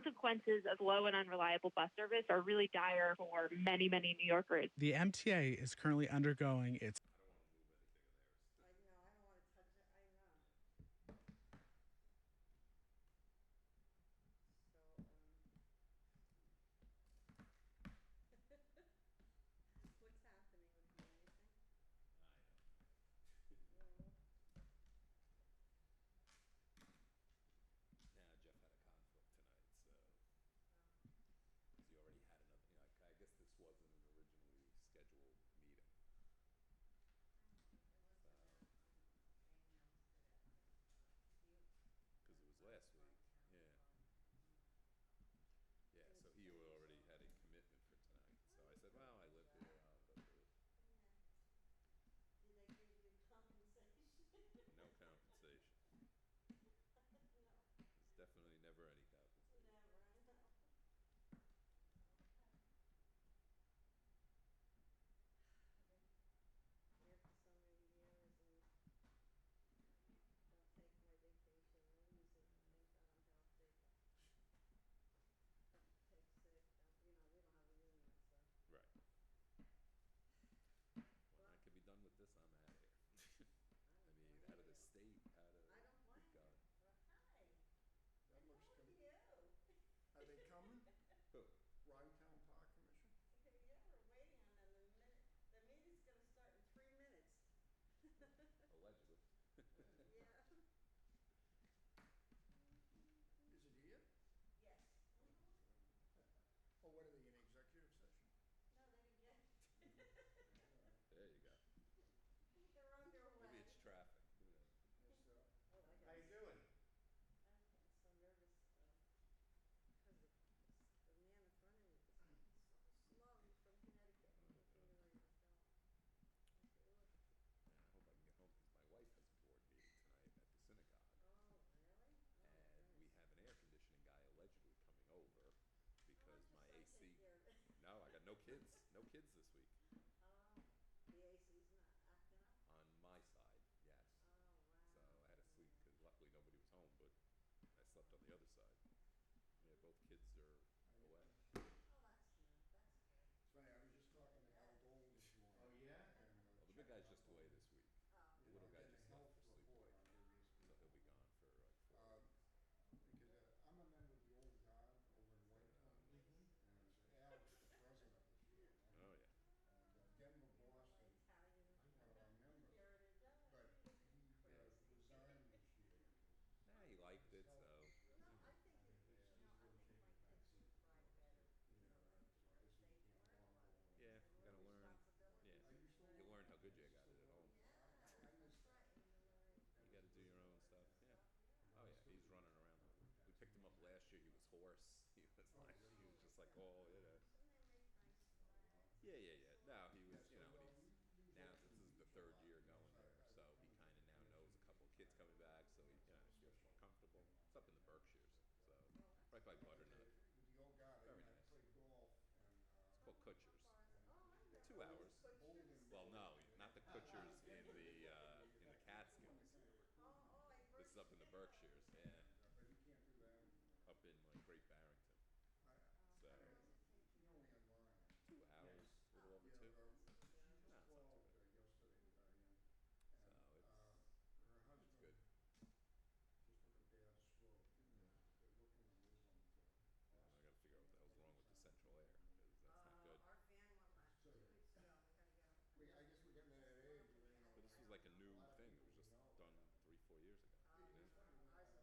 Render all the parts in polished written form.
consequences of slow and unreliable bus service are really dire for many, many New Yorkers. The MTA is currently undergoing its I don't want to move anything in there. I know, I don't wanna touch it, I know. So, what's happening with you, anything? I know. No. Now Jeff had a conflict tonight, so because he already had another. You know, I guess this wasn't an originally scheduled meeting. It was So, they announced it at the, because it was last week. Yeah. Yeah. So he already had a commitment for tonight. So I said, well, I live here. I'll go do it. Yeah. Did they give you compensation? No compensation. No, There's definitely never any compensation. never, I know. Okay. I've been here for so many years and don't take my vacation, I lose it, thank God I'm healthy. Take sick, we don't have a union, so. Right. When Well, I could be done with this, I'm out of here. I I don't mean, out blame of the you. state, out of I don't good blame you. God. Well, hi. That Good looks morning good. to you. Are they coming? Who? Rhinetown Park Commission? Yeah, we're waiting on them. The meeting's gonna start in 3 minutes. Allegedly. Yeah. Is it here? Yes. Oh, what are they, in executive session? No, they didn't get it. There you go. They're on their way. Maybe it's traffic. Who knows? Yes, sir. Oh, I How got you doing? I'm getting so nervous, cause the man in front of me is moving so slow. He's from Connecticut. Oh, He can't God. even read his phone. Okay, look. Yeah, I hope I can get home because my wife has a board meeting tonight at the synagogue. Oh, really? Oh, And we goodness. have an air conditioning guy allegedly coming over Oh, because just my don't AC. take care of it. No, I got no kids. No kids this week. Oh, the AC's not acting up? On my side, yes. Oh, wow. So I had to sleep Yeah. because luckily nobody was home, but I slept on the other side. Yeah, both kids are away. Oh, that's good. That's good. It's funny, I was just talking to Al Gold this morning. Oh, yeah? And, Well, the big guy's just away this week. Oh. The little guy getting just a left health for report sleepaway. on various So people. he'll be gone for like 4 weeks. Because I'm a member of the old guard over in White Plains, and Al is the president this year, right? Oh yeah. And Denver, Boston, Italian one of our members, heritage. Oh, but he crazy. resigned this year because Nah, he liked his it, health. so No, I think I think my kids should thrive better. So I guess he They can't learn go a on lot. board. yeah, They you learn gotta learn. responsibility. Yeah, Are you still you working? learn how good you You got still it at home. working? Yeah, I that's missed that. right. And you learn You got to do your own stuff. Yeah. stuff. Yeah. Oh yeah, he's running around. We picked him up last year. He was hoarse. He was Oh, like, he was just like, oh, you know. Shouldn't they make nice flags? Yeah, yeah, yeah. No, he Yeah, was, so you know, and we he's use now those this two is the weeks a third lot, year you know, going so there, so he kind of now knows a couple of kids coming back, so he, you know, he feels more comfortable. It's up in the Berkshires, so right by Butternut. With the old guy, Very I nice. played golf and It's called Kutcher's. Oh, I know. 2 hours. Bolden. Well, no, not the Kutchers in the Catskills. Oh, like This is up in the Berkshires, yeah, But he can't do that anymore. up in like Great Barrington. So How long does it take to You go? only online. 2 hours, a little over Yeah, 2. she just No, it's not too called bad. yesterday, Diane, So and her it's husband good. just took a bad stroke, and they're looking to move him to I got to hospice. figure out what the hell's wrong with the central air because that's not good. Our fan went last 2 weeks ago. We had to get him. I guess we're getting to that age, you know. But this was like a new lot of thing. It people was just we know. done 3-4 years ago. Oh, You know? Ours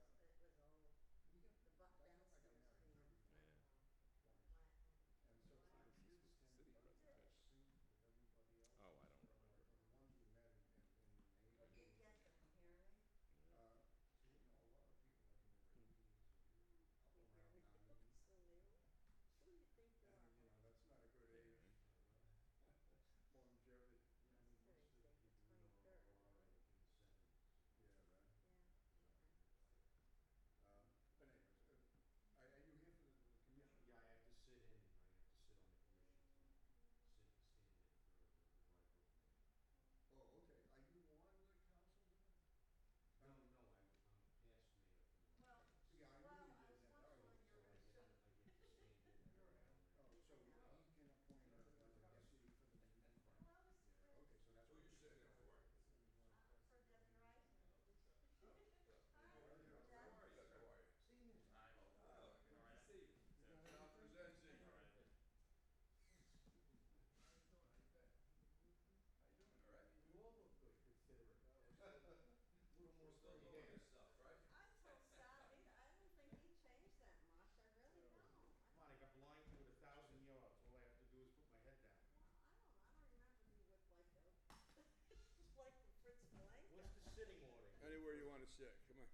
want to sit? Come on.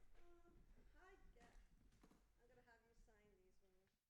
Hi, Get. I'm gonna have you sign these when you. You got this?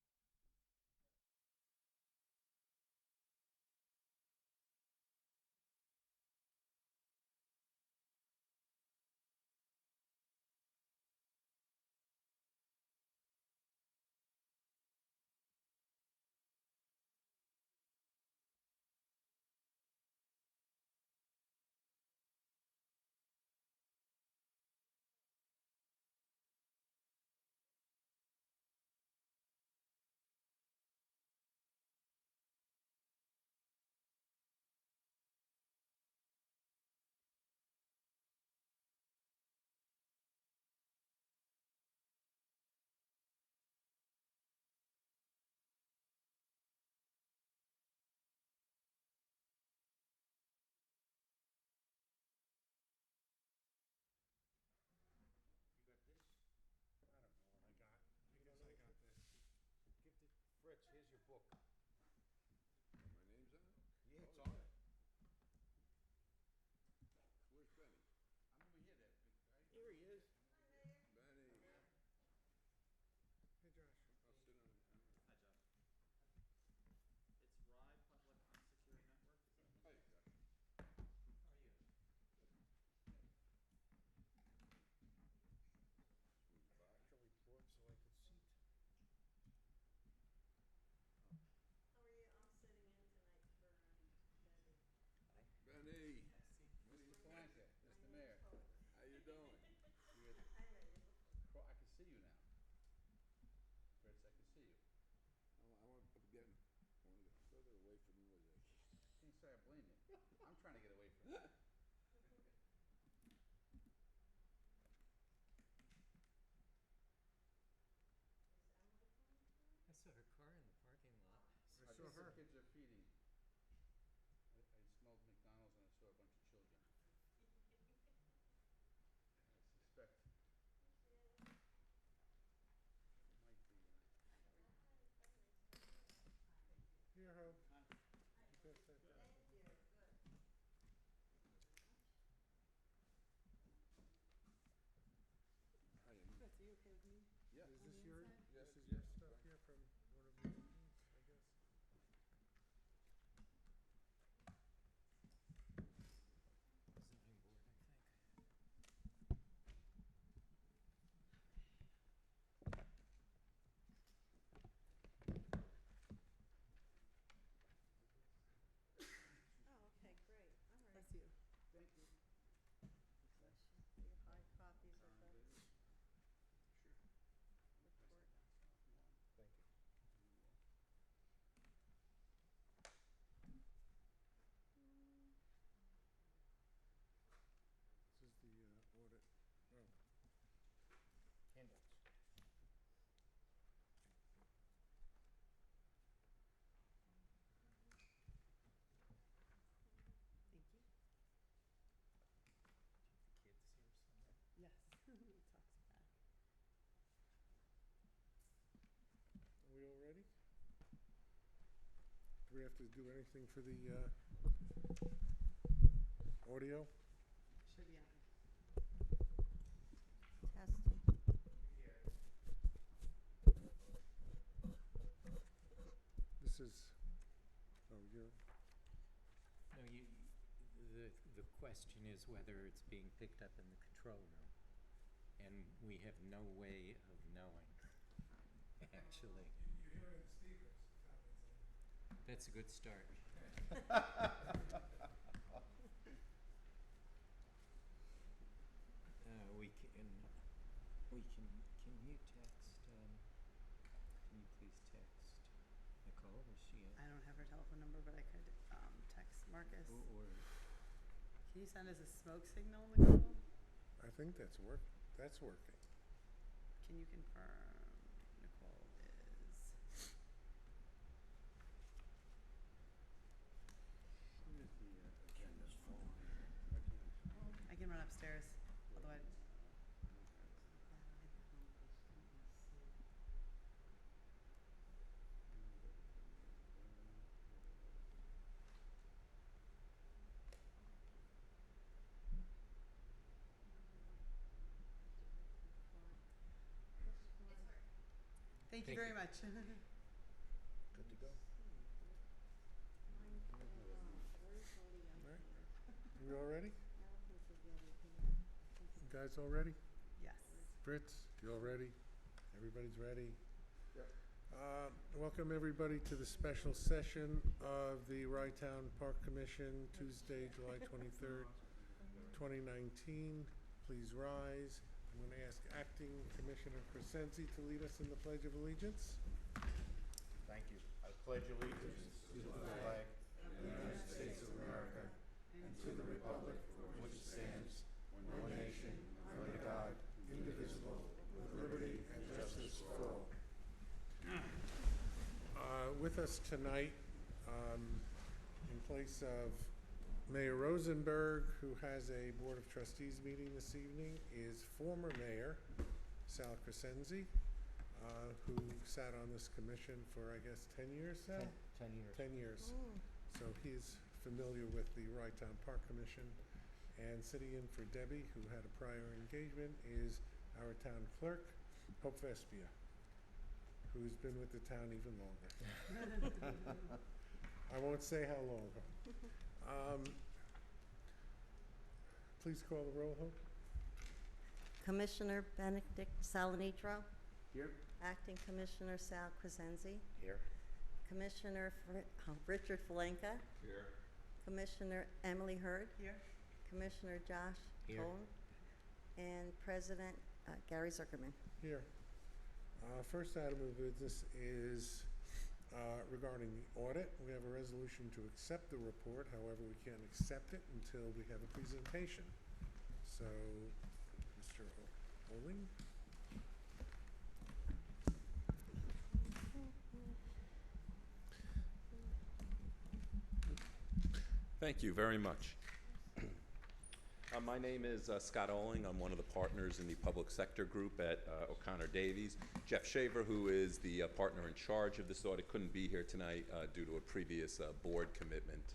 I don't know what I got. I guess I got this. Give it, Fritz, here's your book. My name's on it? Yeah, it's Oh, on yeah. it. Where's Benny? I'm over here, that big guy. Here he is. Hi, Mayor. Benny. Hey, Josh. I'll sit on it. Hi, Josh. It's Rye Public Unsecured Network. Is that? Hi, Josh. How are you? Smooth by. Actually brought so I could seat. How are you? I'm sitting in tonight for Betty. Benny. Mr. Palanca, My Mr. name's Mayor. Hope. How you doing? I met you before. I can see you now. Fritz, I can see you. I'm getting, I want to get further away from you as I can. Can't say I blame you. I'm trying to get away from you. Is Emily coming through? I saw her car in the parking lot. I saw think her. the kids are feeding. I smelled McDonald's and I saw a bunch of children. I suspect Here she is. it might be, Here, Hope. Thank you. Good. I am. That's you okay with me? Yeah. Is On this the your, inside? this is Yeah, your yeah, stuff right. here from one of your meetings, I guess? Zoning board, I think. Oh, okay, great. All right. Bless you. thank you. Your hard copies of the Sure. report. Thank you. This is the audit. Oh, Handouts. Thank you. The kids here somewhere. Yes. Talks back. are we all ready? Do we have to do anything for the audio? Should be on. Testing. This is, oh, you're, No, the question is whether it's being picked up in the control room. And we have no way of knowing, actually. you hear it in the speakers. That's a good start. Can you text, can you please text Nicole, is she in? I don't have her telephone number, but I could text Marcus. Or Can you send us a smoke signal, Nicole? I think that's that's working. Can you confirm Nicole is? When is the agenda? I can run upstairs. Otherwise. Thank you Thank very you. much. Good to go. Where's Odie on All right. here? You all ready? Elephants are getting here. You guys all ready? Yes. Fritz, you all ready? Everybody's ready? Yep. Welcome everybody to the special session of the Rytown Park Commission, Tuesday, July 23rd, 2019. Please rise. I'm going to ask Acting Commissioner Crescenzi to lead us in the Pledge of Allegiance. Thank you. I pledge allegiance to the flag of the United States of America and to the republic for which it stands, one nation, under God, indivisible, with liberty and justice for all. With us tonight, in place of Mayor Rosenberg, who has a Board of Trustees meeting this evening, is former Mayor Sal Crescenzi, who sat on this commission for, I guess, 10 years, Sal? 10 years. 10 years. So he's familiar with the Rytown Park Commission. And sitting in for Debbie, who had a prior engagement, is our town clerk, Hope Vespia, who's been with the town even longer. I won't say how long. Please call the roll, Hope. Commissioner Benedict Salanitro, Here. Acting Commissioner Sal Crescenzi, Here. Commissioner Richard Falenka, Here. Commissioner Emily Hurd, Here. Commissioner Josh Here. Cohen, and President Gary Zuckerman. Here. First item of business is regarding the audit. We have a resolution to accept the report. However, we can't accept it until we have a presentation. So, Mr. Oling? Thank you very much. My name is Scott Oling. I'm one of the partners in the public sector group at O'Connor Davies. Jeff Shaver, who is the partner in charge of this audit, couldn't be here tonight due to a previous board commitment.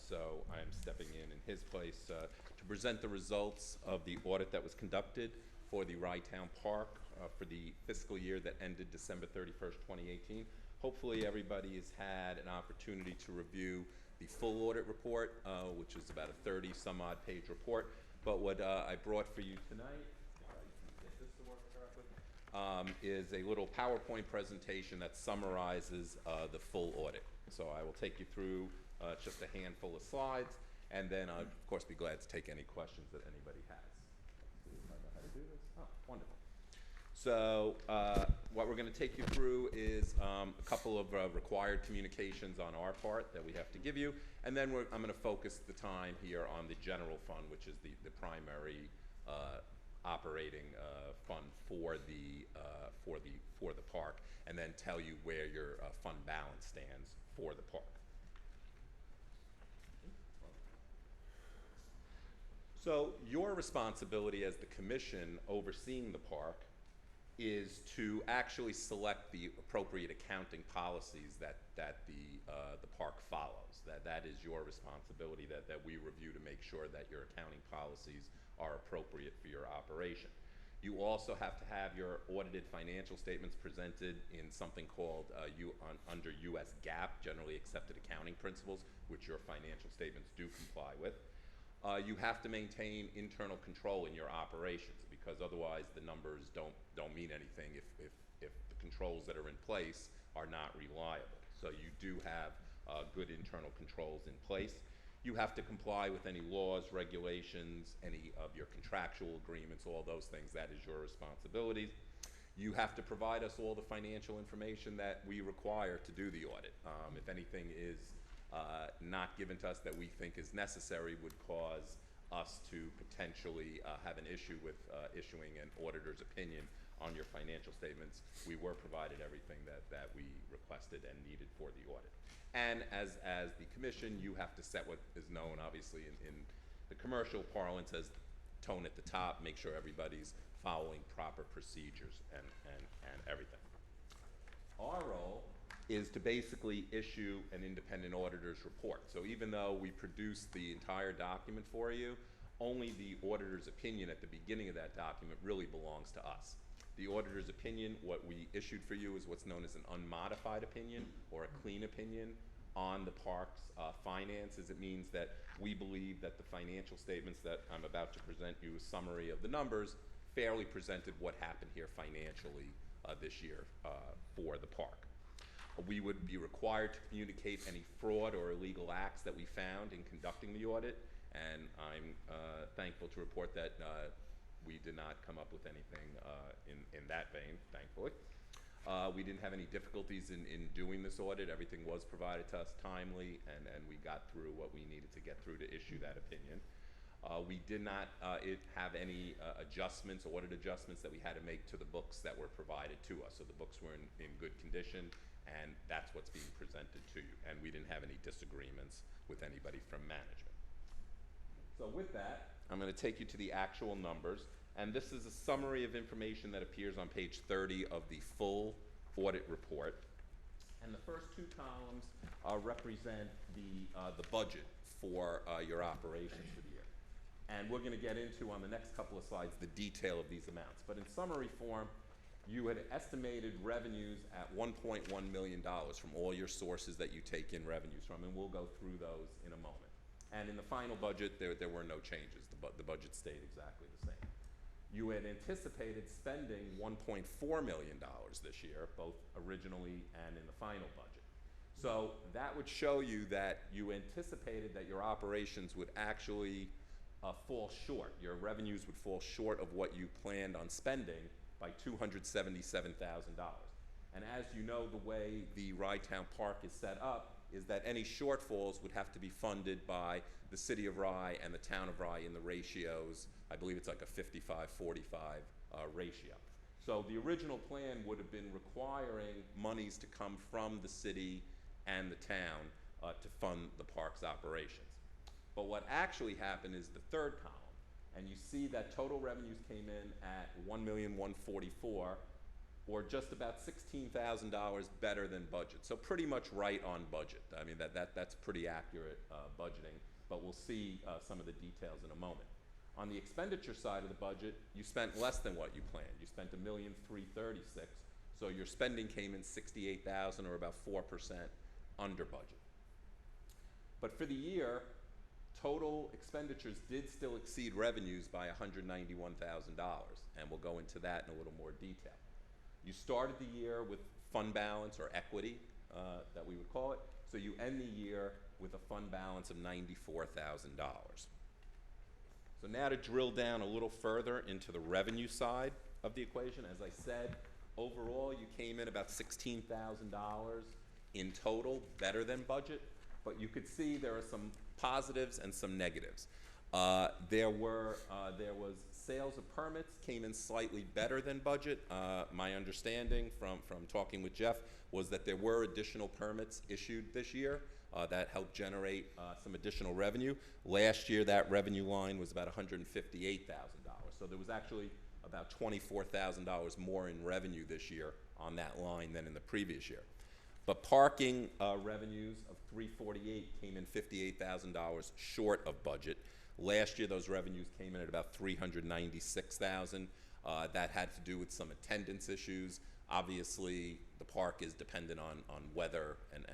So I'm stepping in his place to present the results of the audit that was conducted for the Rytown Park for the fiscal year that ended December 31st, 2018. Hopefully everybody has had an opportunity to review the full audit report, which is about a 30-some-odd page report. But what I brought for you tonight, if I can get this to work correctly, is a little PowerPoint presentation that summarizes the full audit. So I will take you through just a handful of slides, and then I'll, of course, be glad to take any questions that anybody has. Let's see if I know how to do this. Oh, wonderful. So what we're going to take you through is a couple of required communications on our part that we have to give you, and then I'm going to focus the time here on the general fund, which is the primary operating fund for the park, and then tell you where your fund balance stands for the park. So your responsibility as the commission overseeing the park is to actually select the appropriate accounting policies that the park follows. That is your responsibility, that we review to make sure that your accounting policies are appropriate for your operation. You also have to have your audited financial statements presented in something called under U.S. GAAP, Generally Accepted Accounting Principles, which your financial statements do comply with. You have to maintain internal control in your operations, because otherwise the numbers don't mean anything if the controls that are in place are not reliable. So you do have good internal controls in place. You have to comply with any laws, regulations, any of your contractual agreements, all those things. That is your responsibility. You have to provide us all the financial information that we require to do the audit. If anything is not given to us that we think is necessary, would cause us to potentially have an issue with issuing an auditor's opinion on your financial statements. We were provided everything that we requested and needed for the audit. And as the commission, you have to set what is known, obviously, in the commercial parlance as tone at the top, make sure everybody's following proper procedures and everything. Our role is to basically issue an independent auditor's report. So even though we produce the entire document for you, only the auditor's opinion at the beginning of that document really belongs to us. The auditor's opinion, what we issued for you is what's known as an unmodified opinion or a clean opinion on the park's finances. It means that we believe that the financial statements that I'm about to present you, a summary of the numbers, fairly presented what happened here financially this year for the park. We would be required to communicate any fraud or illegal acts that we found in conducting the audit, and I'm thankful to report that we did not come up with anything in that vein, thankfully. We didn't have any difficulties in doing this audit. Everything was provided to us timely, and we got through what we needed to get through to issue that opinion. We did not have any adjustments, audit adjustments that we had to make to the books that were provided to us. So the books were in good condition, and that's what's being presented to you. And we didn't have any disagreements with anybody from management. So with that, I'm going to take you to the actual numbers. And this is a summary of information that appears on page 30 of the full audit report. And the first two columns represent the budget for your operations for the year. And we're going to get into, on the next couple of slides, the detail of these amounts. But in summary form, you had estimated revenues at $1.1 million from all your sources that you take in revenues from, and we'll go through those in a moment. And in the final budget, there were no changes. The budget stayed exactly the same. You had anticipated spending $1.4 million this year, both originally and in the final budget. So that would show you that you anticipated that your operations would actually fall short. Your revenues would fall short of what you planned on spending by $277,000. And as you know, the way the Rye-Town Park is set up is that any shortfalls would have to be funded by the City of Rye and the Town of Rye in the ratios. I believe it's like a 55-45 ratio. So the original plan would have been requiring monies to come from the city and the town to fund the park's operations. But what actually happened is the third column, and you see that total revenues came in at $1,144,000, or just about $16,000 better than budget. So pretty much right on budget. I mean, that's pretty accurate budgeting, but we'll see some of the details in a moment. On the expenditure side of the budget, you spent less than what you planned. You spent $1,336,000, so your spending came in $68,000, or about 4% under budget. But for the year, total expenditures did still exceed revenues by $191,000, and we'll go into that in a little more detail. You started the year with fund balance, or equity, that we would call it, so you end the year with a fund balance of $94,000. So now to drill down a little further into the revenue side of the equation, as I said, overall you came in about $16,000 in total, better than budget, but you could see there are some positives and some negatives. There was sales of permits came in slightly better than budget. My understanding from talking with Jeff was that there were additional permits issued this year that helped generate some additional revenue. Last year, that revenue line was about $158,000. So there was actually about $24,000 more in revenue this year on that line than in the previous year. But parking revenues of $348,000 came in $58,000 short of budget. Last year, those revenues came in at about $396,000. That had to do with some attendance issues. Obviously, the park is dependent on weather and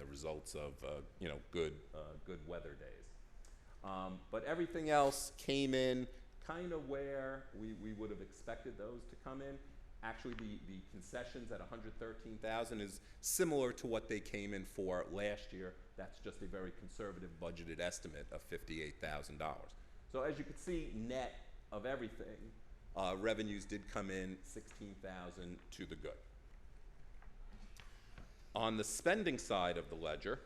the results of good weather days. But everything else came in kind of where we would have expected those to come in. Actually, the concessions at $113,000 is similar to what they came in for last year. That's just a very conservative budgeted estimate of $58,000. So as you can see, net of everything, revenues did come in $16,000 to the good. On the spending side of the ledger,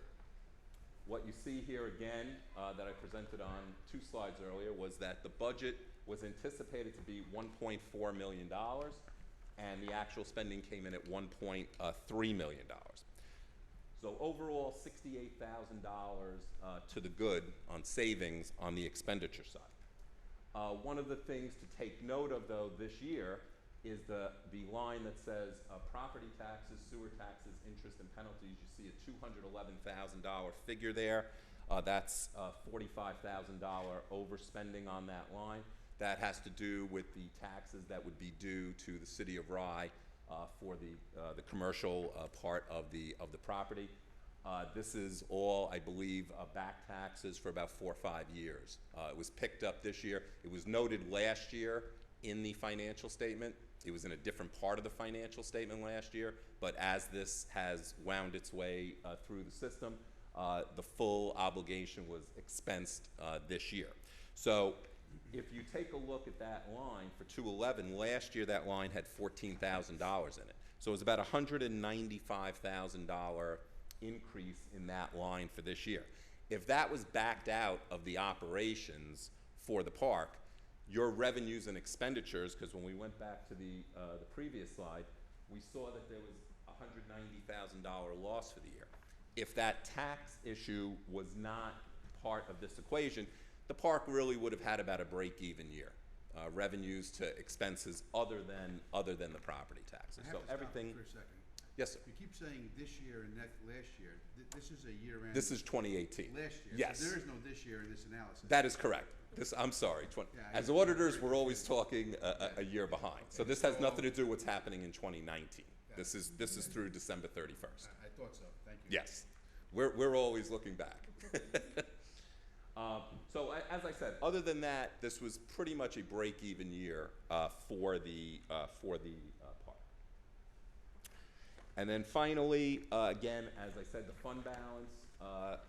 what you see here again that I presented on 2 slides earlier was that the budget was anticipated to be $1.4 million, and the actual spending came in at $1.3 million. So overall, $68,000 to the good on savings on the expenditure side. One of the things to take note of, though, this year is the line that says property taxes, sewer taxes, interest, and penalties. You see a $211,000 figure there. That's $45,000 overspending on that line. That has to do with the taxes that would be due to the city of Rye for the commercial part of the property. This is all, I believe, back taxes for about 4 or 5 years. It was picked up this year. It was noted last year in the financial statement. It was in a different part of the financial statement last year, but as this has wound its way through the system, the full obligation was expensed this year. So if you take a look at that line for 211, last year that line had $14,000 in it. So it was about $195,000 increase in that line for this year. If that was backed out of the operations for the park, your revenues and expenditures, because when we went back to the previous slide, we saw that there was a $190,000 loss for the year. If that tax issue was not part of this equation, the park really would have had about a break-even year, revenues to expenses other than the property taxes. I have So to stop you everything. for a second. Yes, sir. You keep saying this year and last year. This is a year-end. This is 2018. Last year. Yes. So there is no this year in this analysis. That is correct. I'm sorry. Yeah, As I- auditors, we're always talking a year behind. So this has nothing to do with what's happening in 2019. This is through December 31st. I thought so. Thank you. Yes, we're always looking back. So as I said, other than that, this was pretty much a break-even year for the park. And then finally, again, as I said, the fund balance,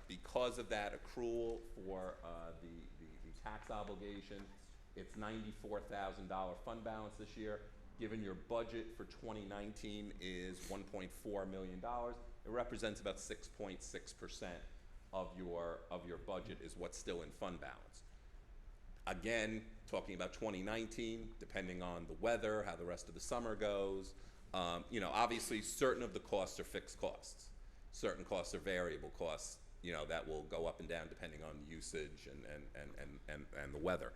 because of that accrual for the tax obligation, it's $94,000 fund balance this year. Given your budget for 2019 is $1.4 million, it represents about 6.6% of your budget is what's still in fund balance. Again, talking about 2019, depending on the weather, how the rest of the summer goes, you know, obviously certain of the costs are fixed costs. Certain costs are variable costs, you know, that will go up and down depending on usage and the weather.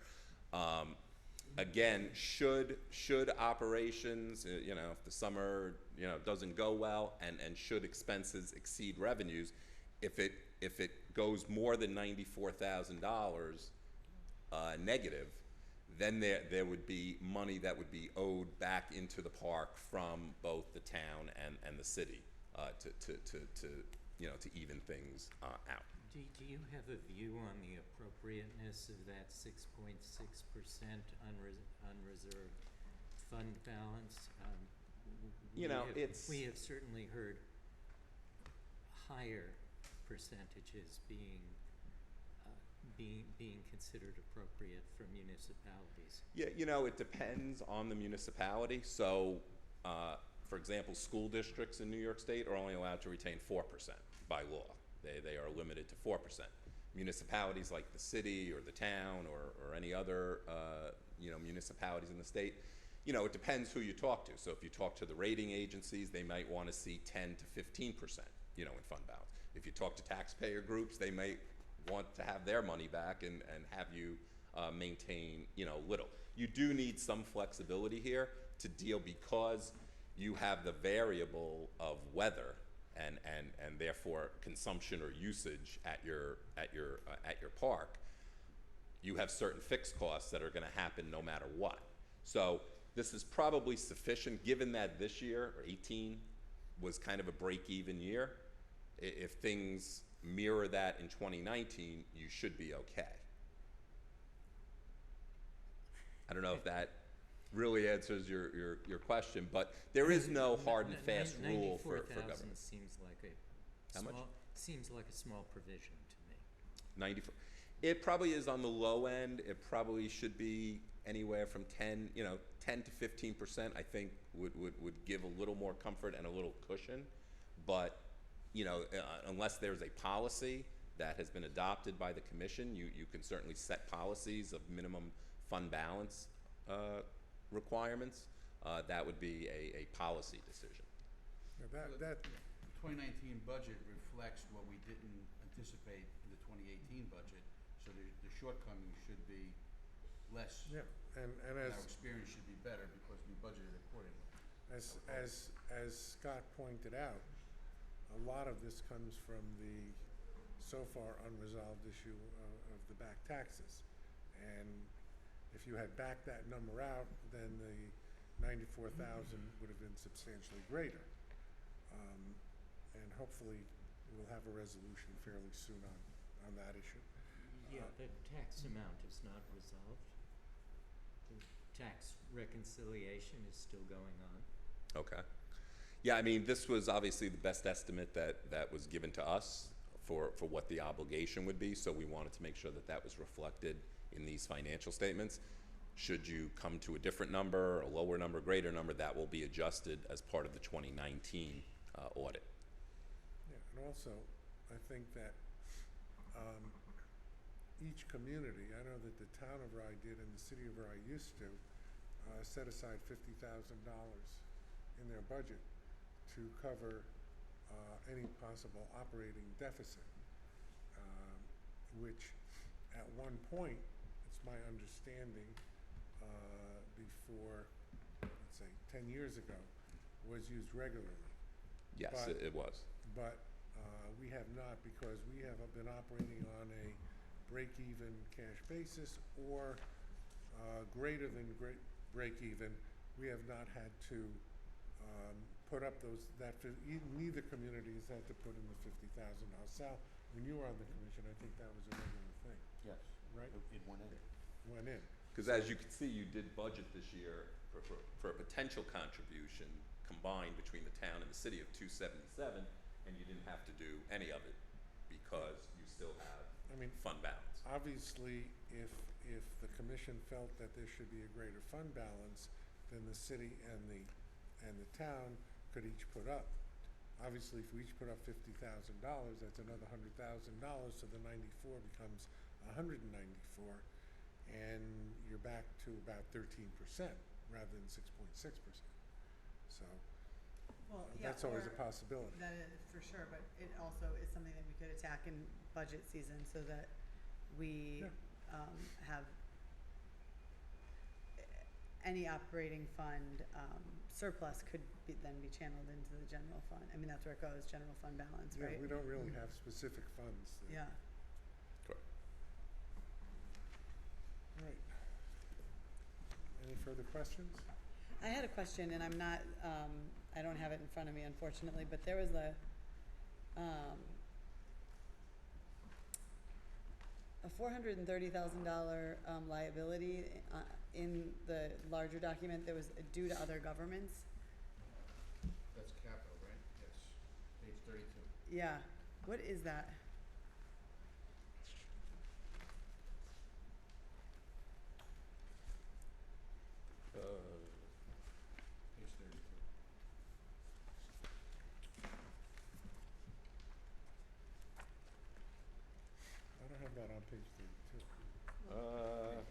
Again, should operations, you know, if the summer, you know, doesn't go well and should expenses exceed revenues, if it goes more than $94,000 negative, then there would be money that would be owed back into the park from both the town and the city to you know, to even things out. Do you have a view on the appropriateness of that 6.6% unreserved fund balance? You know, we have certainly heard higher percentages being considered appropriate for municipalities. Yeah, you know, it depends on the municipality. So, for example, school districts in New York State are only allowed to retain 4% by law. They are limited to 4%. Municipalities like the city or the town or any other you know, municipalities in the state, you know, it depends who you talk to. So if you talk to the rating agencies, they might want to see 10 to 15%, you know, in fund balance. If you talk to taxpayer groups, they might want to have their money back and have you maintain, you know, little. You do need some flexibility here to deal, because you have the variable of weather and therefore consumption or usage at your park. You have certain fixed costs that are going to happen no matter what. So this is probably sufficient, given that this year, or 18, was kind of a break-even year. If things mirror that in 2019, you should be okay. I don't know if that really answers your question, but there is no hard and fast rule for government. Seems like a How much? Seems like a small provision to me. 94. It probably is on the low end. It probably should be anywhere from 10 to 15%. I think would give a little more comfort and a little cushion. But you know, unless there's a policy that has been adopted by the commission, you can certainly set policies of minimum fund balance requirements. That would be a policy decision. Now that The 2019 budget reflects what we didn't anticipate in the 2018 budget, so the shortcomings should be less. yeah, and And as our experience should be better because we budgeted accordingly. as Scott pointed out, a lot of this comes from the so far unresolved issue of the back taxes. And if you had backed that number out, then the 94,000 would have been substantially greater. And hopefully, we'll have a resolution fairly soon on that issue. Yeah, the tax amount is not resolved. The tax reconciliation is still going on. Okay. Yeah, I mean, this was obviously the best estimate that was given to us for what the obligation would be, so we wanted to make sure that that was reflected in these financial statements. Should you come to a different number, a lower number, greater number, that will be adjusted as part of the 2019 audit. Yeah, and also, I think that each community, I know that the town of Rye did and the city of Rye used to, set aside $50,000 in their budget to cover any possible operating deficit, which at one point, it's my understanding, before, let's say, 10 years ago, was used regularly. Yes, But- it was. But we have not, because we have been operating on a break-even cash basis or greater than break-even. We have not had to put up neither community has had to put in the $50,000. Sal, when you were on the commission, I think that was a regular thing, Yes. right? It went in. Went in. Because as you can see, you did budget this year for a potential contribution combined between the town and the city of $277, and you didn't have to do any of it because you still have I mean, fund balance. obviously, if the commission felt that there should be a greater fund balance, then the city and the town could each put up. Obviously, if we each put up $50,000, that's another $100,000, so the 94 becomes 194, and you're back to about 13% rather than 6.6%. So Well, yeah, that's always a or- possibility. That is for sure, but it also is something that we could attack in budget season so that we Yeah. have any operating fund surplus could then be channeled into the general fund. I mean, that's where it goes, general fund balance, Yeah, right? we don't really have specific funds. that- Yeah. Correct. All right. Any further questions? I had a question, and I'm not, I don't have it in front of me unfortunately, but there was a $430,000 liability in the larger document that was due to other governments. That's capital, right? Yes. Page 32. Yeah, what is that? Page 32. I don't have that on page 32. Well,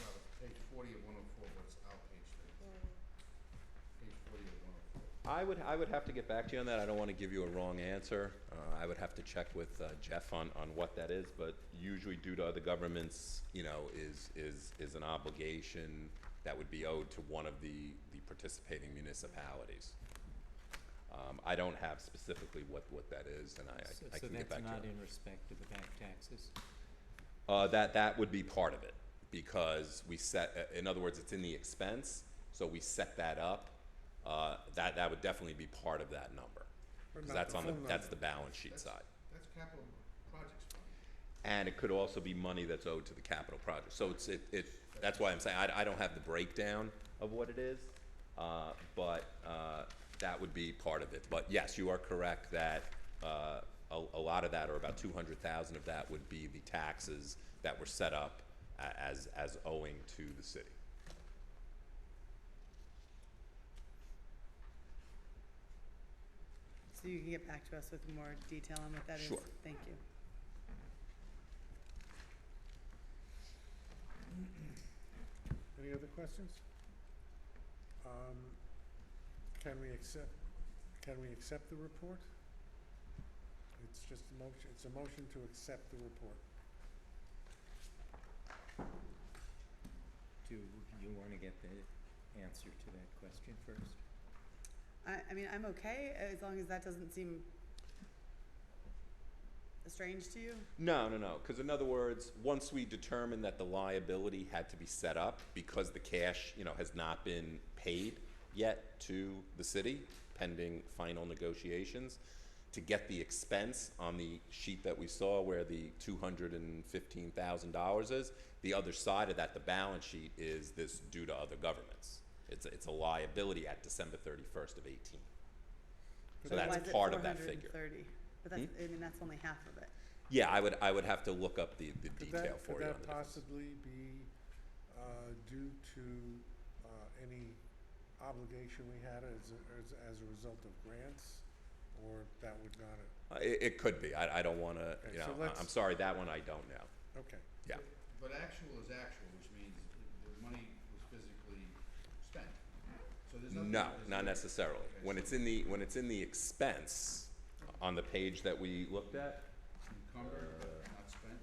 it's page 40 of 104, but it's out page 32. Page 40 of 104. I would have to get back to you on that. I don't want to give you a wrong answer. I would have to check with Jeff on what that is, but usually due to other governments, is an obligation that would be owed to one of the participating municipalities. I don't have specifically what that is, and I So can get back that's to you. not in respect of the back taxes? That would be part of it, because we set, in other words, it's in the expense, so we set that up. That would definitely be part of that number, But because not that's the on the, full that's number. the balance sheet That's- side. That's capital projects fund. And it could also be money that's owed to the capital project. So that's why I'm saying, I don't have the breakdown of what it is, but that would be part of it. But yes, you are correct that a lot of that, or about 200,000 of that, would be the taxes that were set up as owing to the city. So you can get back to us with more detail on what that is? Sure. Thank you. Any other questions? Can we accept the report? It's just a motion, it's a motion to accept the report. Do you want to get the answer to that question first? I mean, I'm okay, as long as that doesn't seem strange to you? No, because in other words, once we determined that the liability had to be set up because the cash, has not been paid yet to the city pending final negotiations, to get the expense on the sheet that we saw where the $215,000 is, the other side of that, the balance sheet, is this due to other governments. It's a liability at December 31st of 18. So Why that's is it part of that figure. 430? But that's, I mean, that's only half of it. Yeah, I would have to look up the detail for Could you on that the difference. possibly be due to any obligation we had as a result of grants, or that would not have? It could be. I don't want to, Okay, so let's- I'm sorry, that one I don't know. Okay. Yeah. But actual is actual, which means the money was physically spent. So there's nothing. No, there's not no- necessarily. Okay, When so it's in the expense on the page that we looked at, Encumbered, but not spent.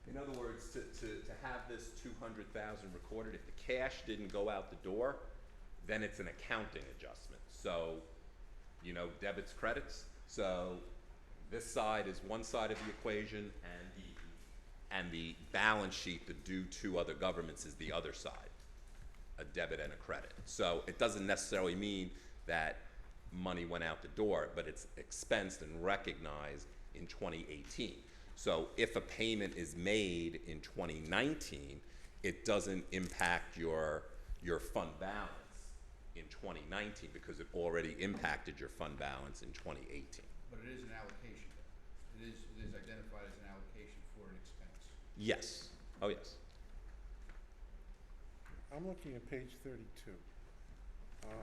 in other words, to have this 200,000 recorded, if the cash didn't go out the door, then it's an accounting adjustment. So, debits, credits. So this side is one side of the equation, and the balance sheet, the due to other governments, is the other side, a debit and a credit. So it doesn't necessarily mean that money went out the door, but it's expensed and recognized in 2018. So if a payment is made in 2019, it doesn't impact your fund balance in 2019 because it already impacted your fund balance in 2018. But it is an allocation. It is identified as an allocation for an expense. Yes. Oh, yes. I'm looking at page 32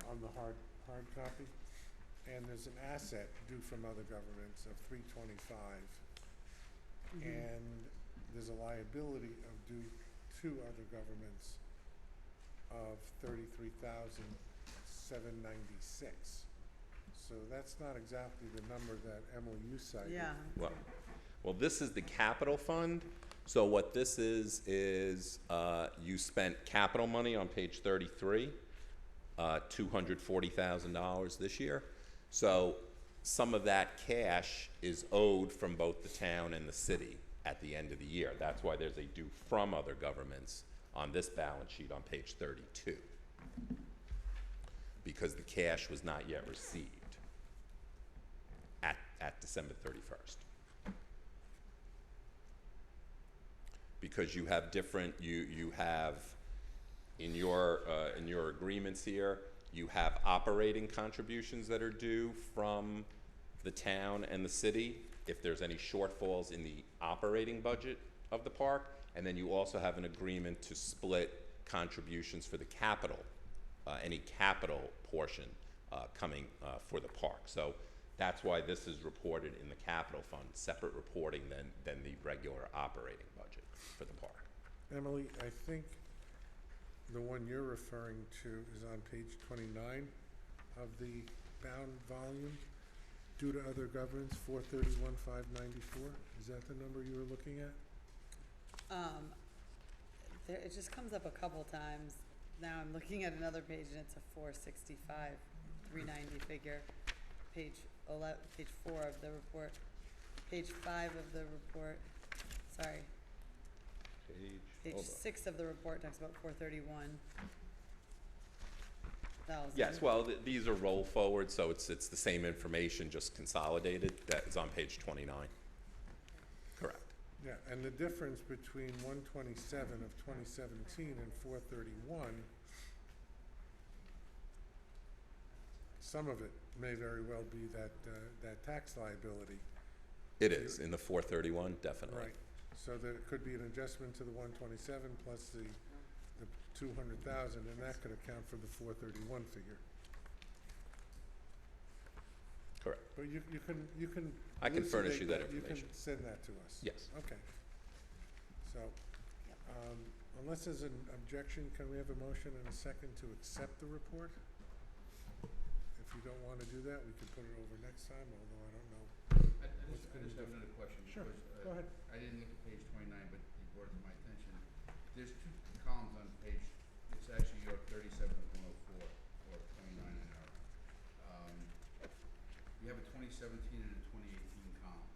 on the hard copy, and there's an asset due from other governments of 325, and there's a liability of due to other governments of 33,796. So that's not exactly the number that Emily, you cited. Yeah. Well, this is the capital fund. So what this is you spent capital money on page 33, $240,000 this year. So some of that cash is owed from both the town and the city at the end of the year. That's why there's a due from other governments on this balance sheet on page 32, because the cash was not yet received at December 31st. Because you have different, you have in your agreements here, you have operating contributions that are due from the town and the city if there's any shortfalls in the operating budget of the park, and then you also have an agreement to split contributions for the capital, any capital portion coming for the park. So that's why this is reported in the capital fund, separate reporting than the regular operating budget for the park. Emily, I think the one you're referring to is on page 29 of the bound volume, due to other governments, 431,594. Is that the number you were looking at? It just comes up a couple times. Now I'm looking at another page and it's a 465, 390 figure. Page 4 of the report. Page 5 of the report. Sorry. Page Hold on. 6 of the report talks about 431,000. Yes, well, these are roll forward, so it's the same information, just consolidated. That is on page 29. Correct. Yeah, and the difference between 127 of 2017 and 431, some of it may very well be that tax liability. It is, in the 431, definitely. Right. So that it could be an adjustment to the 127 plus the 200,000, and that could account for the 431 figure. Correct. But you can. I can furnish you that elucidate information. You can send that to us. Yes. Okay. So, unless there's an objection, can we have a motion and a second to accept the report? If you don't want to do that, we can put it over next time, although I don't know. I just have another question. Sure, Because, go ahead. I didn't look at page 29, but you brought it to my attention. There's two columns on page, it's actually your 37 of 104, or 29 in our. You have a 2017 and a 2018 column.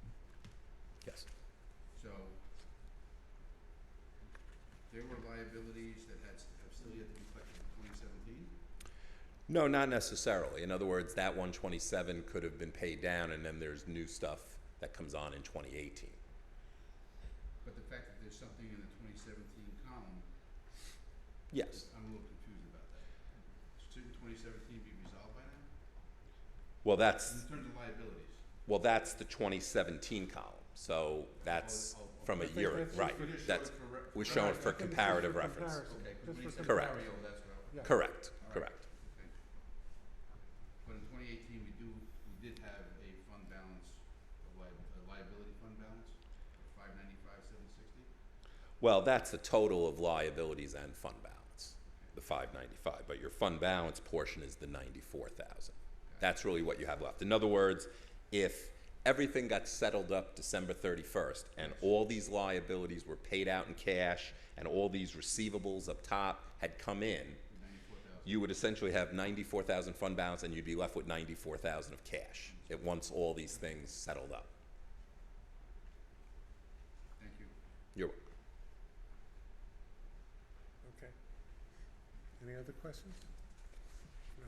liabilities that have still yet to be collected in 2017? No, not necessarily. In other words, that 127 could have been paid down, and then there's new stuff that comes on in 2018. But the fact that there's something in the 2017 column, Yes. I'm a little confused about that. Shouldn't 2017 be resolved by now? Well, that's In terms of liabilities? the 2017 column. So that's from a I think year, that's right? We're just That's showing for we're showing Right, for I think it's just comparative for reference. comparison. Okay, because Just when you for said Correct. Mario, that's what I was. Yeah. Correct. All right. Correct. Okay. But in 2018, we did have a fund balance, a liability fund balance of 595,760. Well, that's the total of liabilities and fund balance, the 595. But your fund balance portion is the 94,000. That's really what you have left. In other words, if everything got settled up December 31st and all these liabilities were paid out in cash and all these receivables up top had come in, 94,000. you would essentially have 94,000 fund balance and you'd be left with 94,000 of cash once all these things settled up. Thank you. You're welcome. Okay. Any other questions? No.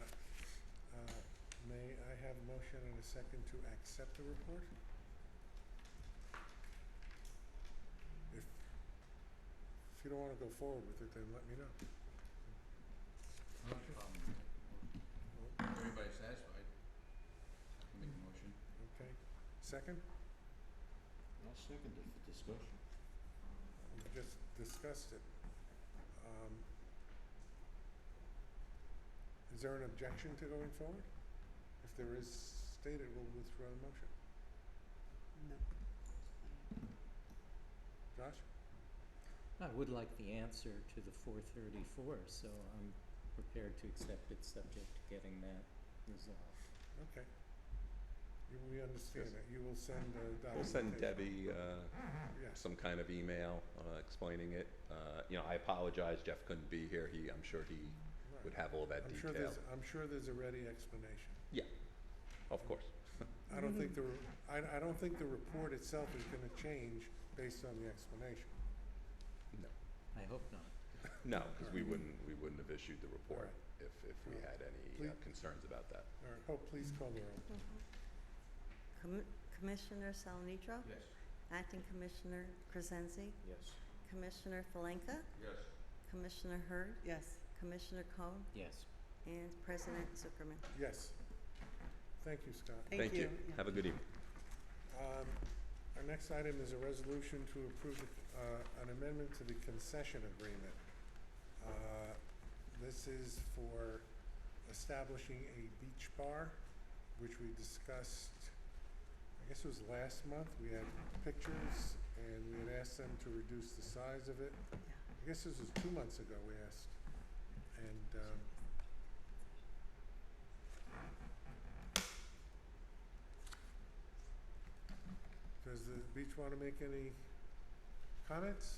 May I have a motion and a second to accept the report? If you don't want to go forward with it, then let me know. No problem. Everybody's satisfied? I can make a motion. Okay. Second? I'll second it for discussion. We just discussed it. Is there an objection to going forward? If there is stated, we'll withdraw the motion. No. Josh? I would like the answer to the 434, so I'm prepared to accept it subject to getting that resolved. Okay. We understand that. You will send a We'll send documentation. Debbie Yes. some kind of email explaining it. I apologize, Jeff couldn't be here. I'm sure he would have all that detail. I'm sure there's a ready explanation. Yeah, of course. I don't think I don't think the report itself is gonna change based on the explanation. No, I hope not. no, because we wouldn't have issued the report Right. if we had any Please. concerns about that. All right, please call the roll. Commissioner Salanitro? Yes. Acting Commissioner Crescenzi? Yes. Commissioner Falenka? Yes. Commissioner Hurd? Yes. Commissioner Cohn? Yes. And President Zuckerman. Yes. Thank you, Scott. Thank you. Yeah. Have a good evening. Our next item is a resolution to approve an amendment to the concession agreement. This is for establishing a beach bar, which we discussed, I guess it was last month. We had pictures and we had asked them to reduce the size of it. I guess this was 2 months ago we asked. And does the beach want to make any comments?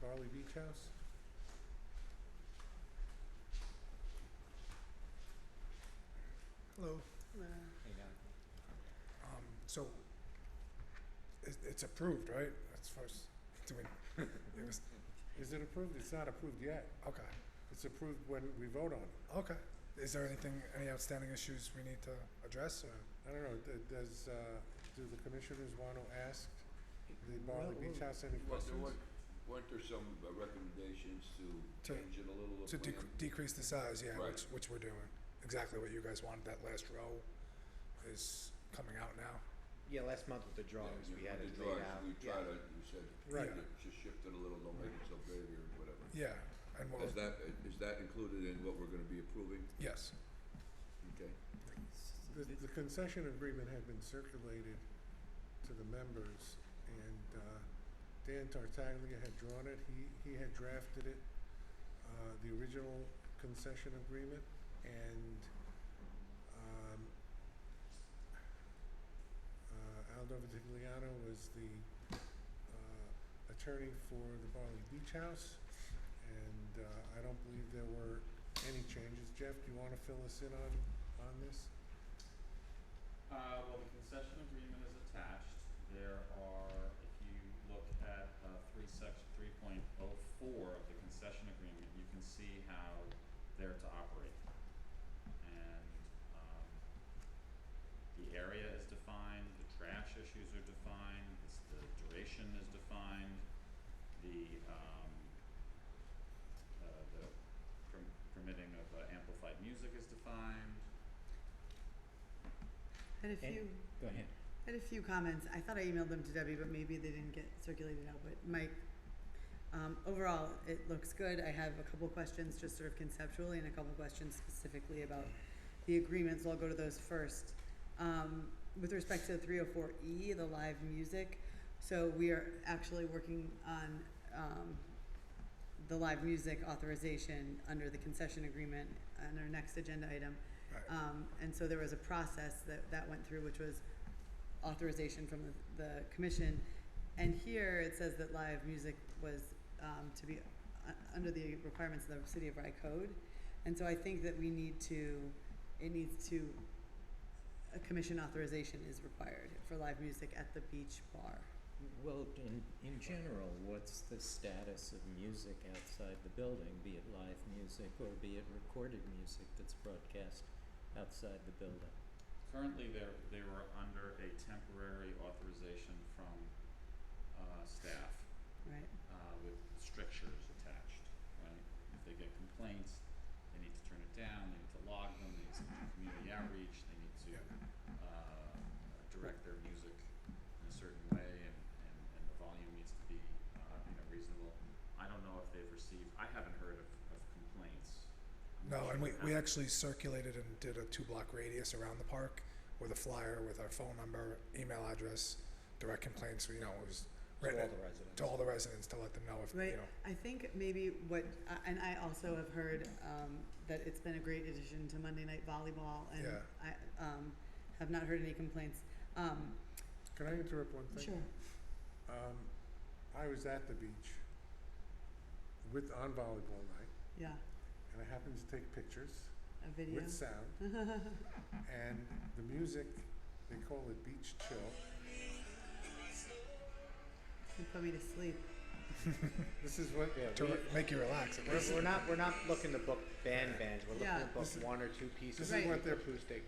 Barley Beach House? Hello. Hey, now, So, it's approved, right? As far as doing, it was, Is it approved? It's not approved yet. okay, It's approved when we vote on it. okay. Is there any outstanding issues we need to address, or? I don't know, do the commissioners want to ask the Barley Beach House any questions? Weren't there some recommendations to To- change it a little? To decrease the size, yeah, Right. which we're doing. Exactly what you guys wanted, that last row is coming out now. Yeah, last month with the drawings, we had it laid out. We tried to, you said, Right. just shift it a little, don't make it so big or whatever. Yeah, and what, Is that included in what we're gonna be approving? yes. Okay. The concession agreement had been circulated to the members, and Dan Tartaglia had drawn it. He had drafted it, the original concession agreement, and Aldo Vitigliano was the attorney for the Barley Beach House, and I don't believe there were any changes. Jeff, do you want to fill us in on this? Well, the concession agreement is attached. There are, if you look at section 3.04 of the see how they're to operate. And, the area is defined, the trash issues are defined, the duration is defined, the permitting of amplified music is defined. Had a few. Go ahead. I had a few comments. I thought I emailed them to Debbie, but maybe they didn't get circulated out. But Mike, overall, it looks good. I have a couple questions just sort of conceptually and a couple questions specifically about the agreement, so I'll go to those first. With respect to 304E, the live music, so we are actually working on the live music authorization under the concession agreement on our next agenda item. Right. And so there was a process that went through, which was authorization from the commission. And here it says that live music was to be under the requirements of the City of Rye Code. And so I think that a commission authorization is required for live music at the beach bar. Well, in general, what's the status of music outside the building, be it live music or be it recorded music that's broadcast outside the building? Currently, they were under a temporary authorization from staff Right. With strictures attached, right? If they get complaints, they need to turn it down, they need to log them, they need to do community outreach, they need to direct their music in a certain way, and the volume needs to be reasonable. I don't know if they've received, I haven't heard of complaints. I'm No, not and sure we how- actually circulated and did a 2-block radius around the park with a flyer with our phone number, email address, direct complaints, it was written to all the residents to let them know if, Right. I think maybe and I also have heard that it's been a great addition to Monday Night Volleyball, and Yeah. I have not heard any complaints. Can I interrupt one thing? Sure. I was at the beach on volleyball night, Yeah. and I happened to take pictures A video. with sound, and the music, they call it beach chill. You put me to sleep. This is what, Yeah, to make you relax. we're not looking to book bands, we're looking Yeah. to book This is- one or two pieces this is of what they're- acoustic.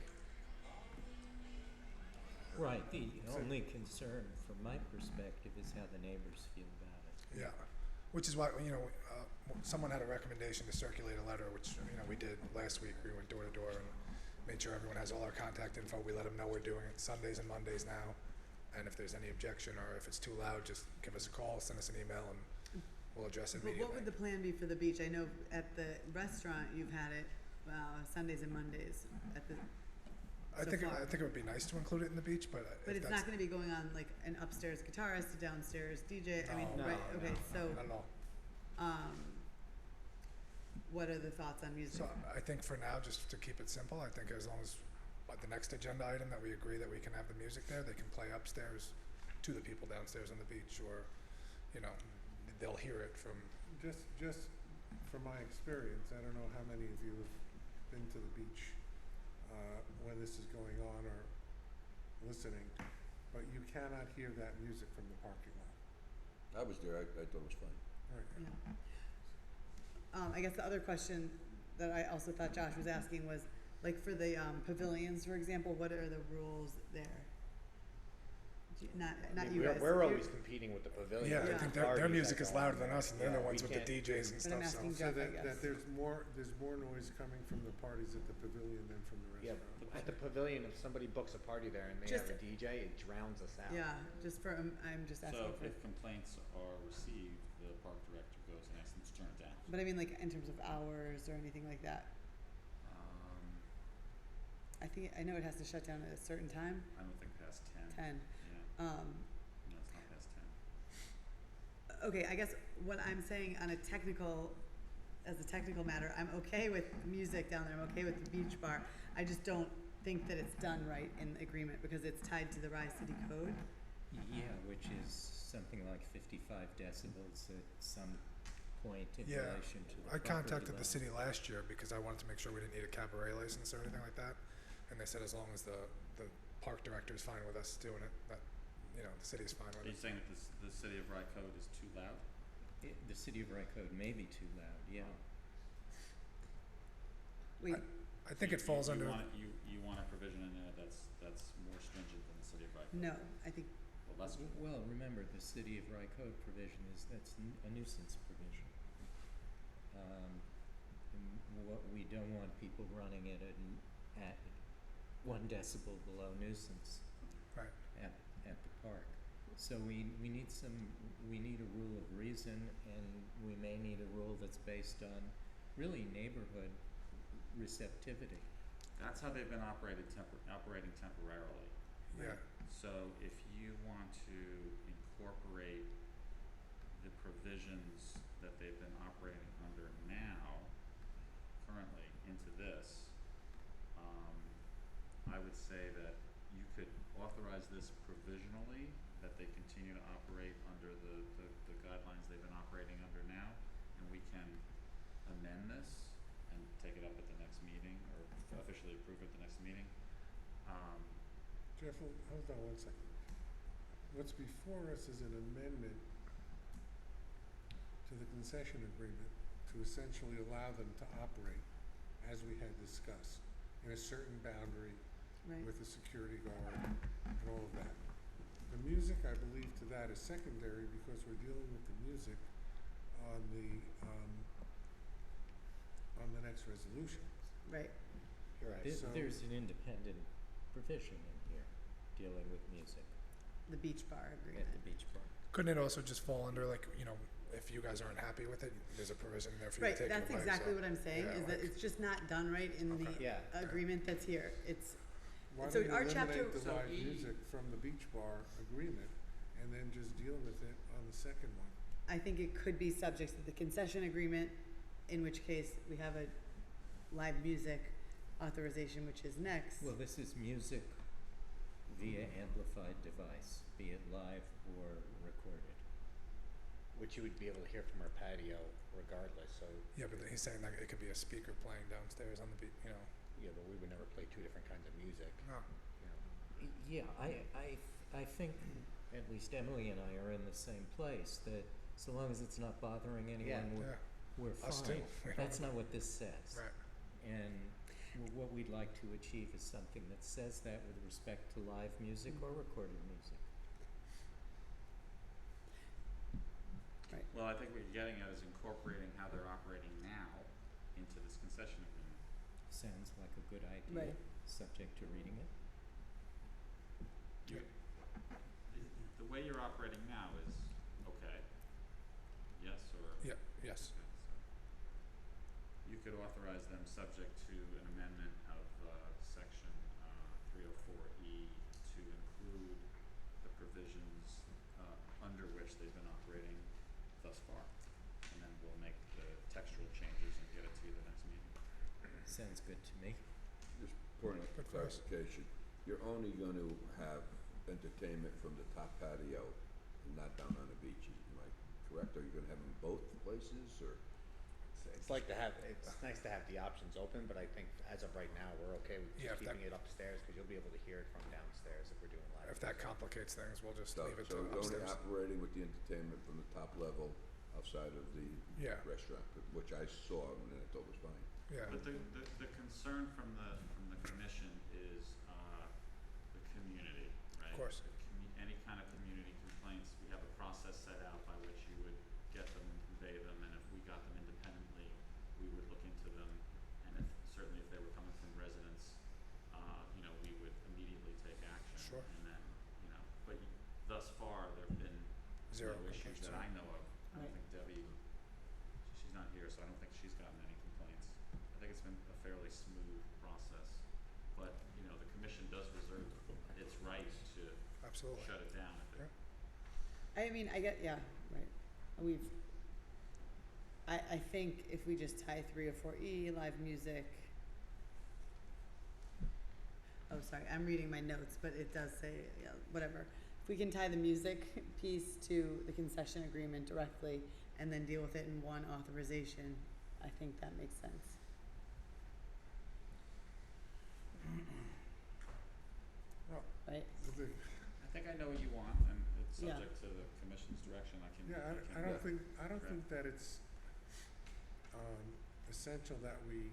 Right, the only concern from my perspective is how the neighbors feel about it. Yeah, which is why, someone had a recommendation to circulate a letter, which, we did last week. We went door to door and made sure everyone has all our contact info. We let them know we're doing it Sundays and Mondays now. And if there's any objection or if it's too loud, just give us a call, send us an email, and we'll address it But immediately. what would the plan be for the beach? I know at the restaurant you've had it Sundays and Mondays at the. I so think far. it would be nice to include it in the beach, but But if it's that's not going to be going on like an upstairs guitarist, a downstairs DJ. I mean, No, right? no, Okay, so not at all. what are the thoughts on music? So I think for now, just to keep it simple, I think as long as the next agenda item that we agree that we can have the music there, they can play upstairs to the people downstairs on the beach, or they'll hear it from. just from my experience, I don't know how many of you have been to the beach when this is going on or listening, but you cannot hear that music from the parking lot. I was there, I thought it was fine. Right. Yeah. I guess the other question that I also thought Josh was asking was, like for the pavilions, for example, what are the rules there? Not you guys. We're You- always competing with the pavilion. Yeah, I Yeah. think their music is louder than us, and they're the Yeah, ones we with the can't- DJs and But I'm stuff. asking So Jeff, I that, guess. that there's more noise coming from the parties at the pavilion than from the Yeah, restaurant. at the pavilion, if somebody books a party there and they Just- have a DJ, it drowns us out. Yeah, just for I'm just asking So for. if complaints are received, the park director goes and asks them to turn it down. But I mean, like in terms of hours or anything like that. I know it has to shut down at a certain time. I don't think past 10. 10. Yeah, no, it's not past 10. Okay, I guess what I'm saying as a technical matter, I'm okay with music down there. I'm okay with the beach bar. I just don't think that it's done right in the agreement because it's tied to the Rye City Code. Yeah, which is something like 55 decibels at some point in Yeah, relation to the I property contacted the line. city last year because I wanted to make sure we didn't need a cabaret license or anything like that, and they said as long as the park director is fine with us doing it, that the city's fine Are with you it. saying that the city of Rye Code is too loud? The city of Rye Code may be too loud, yeah. Wait, I think it falls under, You want a provision in there that's more stringent than the city of Rycove? no, I think, Well, that's, Well, remember, the city of Rye Code provision that's a nuisance provision. And what, we don't want people running it at 1 decibel below nuisance right, at the park. So we need a rule of reason, and we may need a rule that's based on really neighborhood receptivity. that's how they've been operating temporarily. yeah, So if you want to incorporate the provisions that they've been operating under now, currently, into this, I would say that you could authorize this provisionally, that they continue to operate under the guidelines they've been operating under now, and we can amend this and take it up at the next meeting, or officially approve it at the next meeting. Jeff, hold on one second. What's before us is an amendment to the concession agreement to essentially allow them to operate as we had discussed in a certain boundary right, with a security guard and all of that. The music, I believe, to that is secondary because we're dealing with the music on the next resolution. right. You're right. So- There's an independent provision in here dealing with music The beach bar at agreement. the beach park. couldn't it also just fall under like, if you guys aren't happy with it, there's a provision there for you to Right, take it away, that's exactly so- what I'm saying, yeah, is that like- it's just not done right in the Yeah. agreement that's here. It's, Why So don't we our chapter- eliminate the So live E- music from the beach bar agreement and then just deal with it on the second one? I think it could be subject to the concession agreement, in which case we have a live music authorization, which is next. Well, this is music via amplified device, be it live or recorded. Which you would be able to hear from our patio regardless, so, Yeah, but he's saying that it could be a speaker playing downstairs on the yeah, but we would never play two different kinds of music, no. you know. Yeah, I think at least Emily and I are in the same place, that so long as it's not bothering anyone, Yeah, we're us fine. too. We don't That's wanna- not what this says. Right, And what we'd like to achieve is something that says that with respect to live music or recorded music. Well, I think what you're getting at is incorporating how they're operating now into this concession agreement. Sounds like a good idea, Right. subject to reading it. The way you're operating now is okay. Yes, or? yeah, yes, Okay, so you could authorize them subject to an amendment of, section, 304E to include the provisions, under which they've been operating thus far. And then we'll make the textual changes and get it to you the next meeting. Sounds good to me. Just point of Good for us. clarification, you're only gonna have entertainment from the top patio and not down on the beach, am I correct? Are you gonna have them both places, or? It's nice to have the options open, but I think as of right now, we're okay with Yeah, just if that- keeping it upstairs, cause you'll be able to hear it from downstairs if we're doing live. if that complicates things, we'll just So, leave it so to you're only upstairs. operating with the entertainment from the top level outside of the Yeah. restaurant, which I saw and I thought was fine. Yeah, But the concern from the commission is, the community, right? of course, Any kind of community complaints, we have a process set out by which you would get them and convey them, and if we got them independently, we would look into them, and certainly if they were coming from residents, we would immediately take action. Sure. And then, but thus far, there've been Zero no issues complaints, that yeah. I know of. I don't Right. think Debbie, she's not here, so I don't think she's gotten any complaints. I think it's been a fairly smooth process, but, the commission does reserve its right to absolutely. shut it down if it. Yeah. I mean, yeah, right. I think if we just tie 304E, live music. Oh, sorry, I'm reading my notes, but it does say, yeah, whatever. If we can tie the music piece to the concession agreement directly and then deal with it in one authorization, I think that makes sense. Well, Right? I think I know what you want, and it's Yeah. subject to the commission's direction. I can. Yeah, can- I don't Right. think that it's essential that we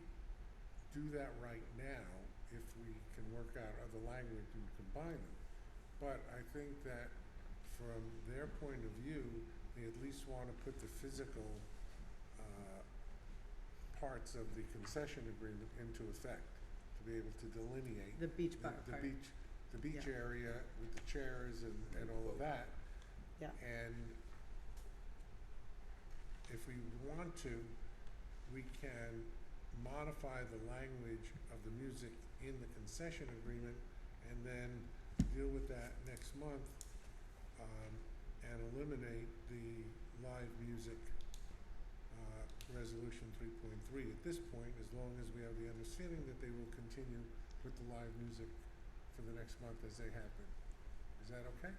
do that right now if we can work out other language and combine them. But I think that from their point of view, they at least want to put the physical parts of the concession agreement into effect, to be able to delineate The beach bar the part. beach Yeah. area with the chairs and all of that. Yeah. And if we want to, we can modify the language of the music in the concession agreement and then deal with that next month, and eliminate the live music, resolution 3.3 at this point, as long as we have the understanding that they will continue with the live music for the next month as they have been. Is that okay?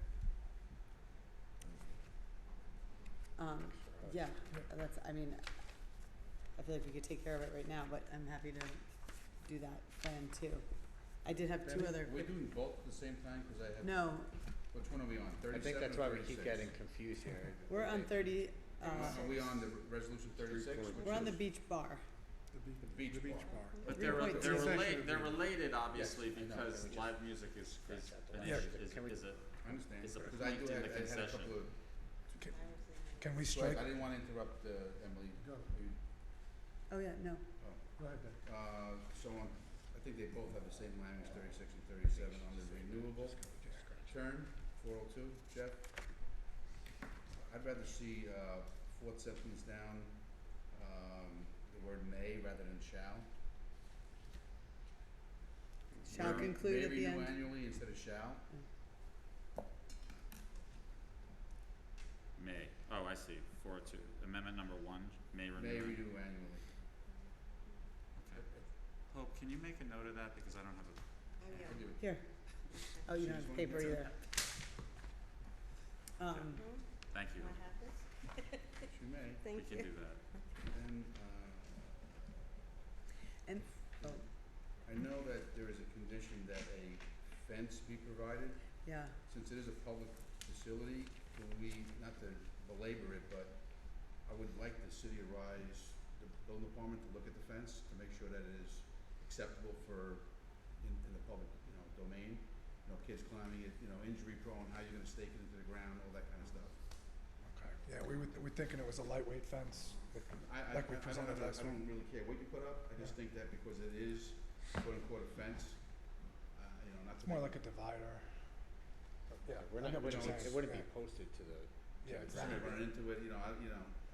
Yeah, that's, I mean, I feel like we could take care of it right now, but I'm happy to do that plan too. I did have two other Are we quick, doing both at the same time? Cause I have. no, Which one are we on? I 37 think that's or why we keep 36? getting confused here. we're on 30, Are we on the resolution 36? we're on the beach bar. The beach bar. bar. But 3.2. they're related obviously Yes, I know. because Can we live music is an Yeah, issue, can we- is a, I understand. Is a Because I point do in have, the I had a concession. couple of, Can we sorry, strike, I didn't want to interrupt, Emily. Go. Oh, yeah, no, Oh. Go ahead, Ben. So on, I think they both have the same language, 36 and 37 on the renewable term, 402, Jeff. I'd rather see, fourth sentence down, the word may rather than shall. shall conclude at the May end. renew annually instead of shall. may, oh, I see, 402, amendment number 1, may renew. May renew annually. Okay. Hope, can you make a note of that because I don't have a, I'll do it. Here. Oh, you don't have paper either. thank you, I have this? She may. we Thank can you. do that. Then, And, oh, I know that there is a condition that a fence be provided. yeah, Since it is a public facility, can we, not to belabor it, but I would like the city of Rise, the building department to look at the fence to make sure that it is acceptable for, in the public, domain. Kids climbing it, injury prone, how you're gonna stake it into the ground, all that kind of stuff. okay, yeah, we're thinking it was a lightweight fence, like we presented last I week. don't really care what you put up, I just think that because it is quote unquote a fence, not to. It's more like a divider. But yeah, We're I not, know what you're saying. it wouldn't be Yeah. posted to the. Yeah, Somebody exactly. run into it,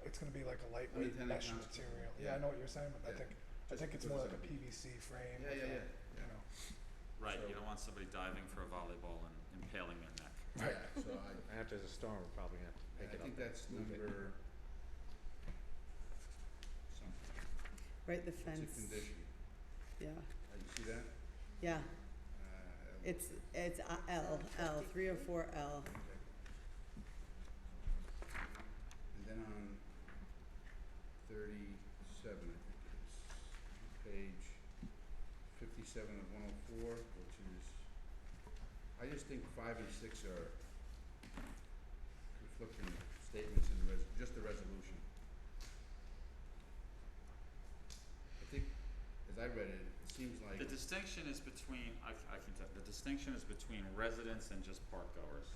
It's gonna be like a lightweight Unintended mesh consequences. material. Yeah. Yeah, I know what you're saying, but I Yeah. think Just it's because more it's like a a- PVC frame. Yeah, with yeah, a, yeah. You know, Right, So- you don't want somebody diving for a volleyball and impaling their neck. right. Yeah, so After the storm, we're probably gonna have to pick I it up. think that's move it. number something. right, the It's a fence, condition. yeah, You see that? yeah, Uh, it's L, 304L. And then on 37, I think it is, page 57 of 104, which is, I just think 5 and 6 are conflicting statements in just the resolution. I think, as I read it, it seems like. The distinction is between, I can tell, the distinction is between residents and just park goers.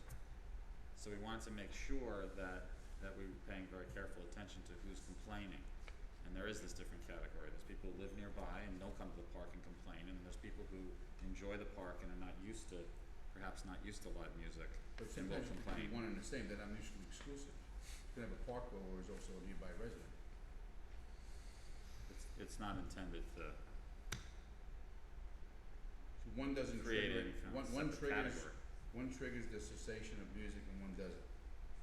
So we wanted to make sure that we were paying very careful attention to who's complaining. And there is this different category. There's people who live nearby and don't come to the park and complain, and there's people who enjoy the park and are perhaps not used to live music But and will sometimes it can complain. be one and the same, that I'm mutually exclusive. You can have a park goer who is also a nearby resident. It's not intended to So one doesn't create trigger, any kind of one separate triggers, category. one triggers the cessation of music and one doesn't.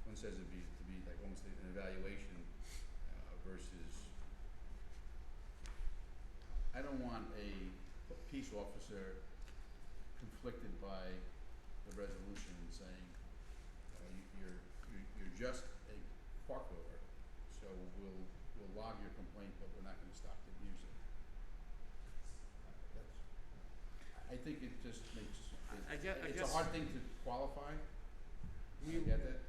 One says to be like almost an evaluation, versus, I don't want a peace officer conflicted by the resolution and saying, you're just a park goer, so we'll log your complaint, but we're not gonna stop the music. I think it just makes, it's a hard thing to qualify. You get that?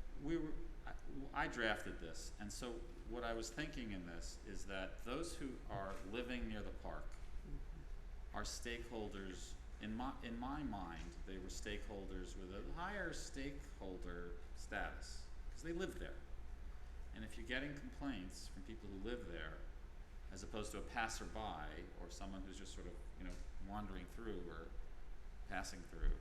I drafted this, and so what I was thinking in this is that those who are living near the park are stakeholders, in my mind, they were stakeholders with a higher stakeholder status, because they live there. And if you're getting complaints from people who live there, as opposed to a passerby or someone who's just sort of, wandering through or passing through,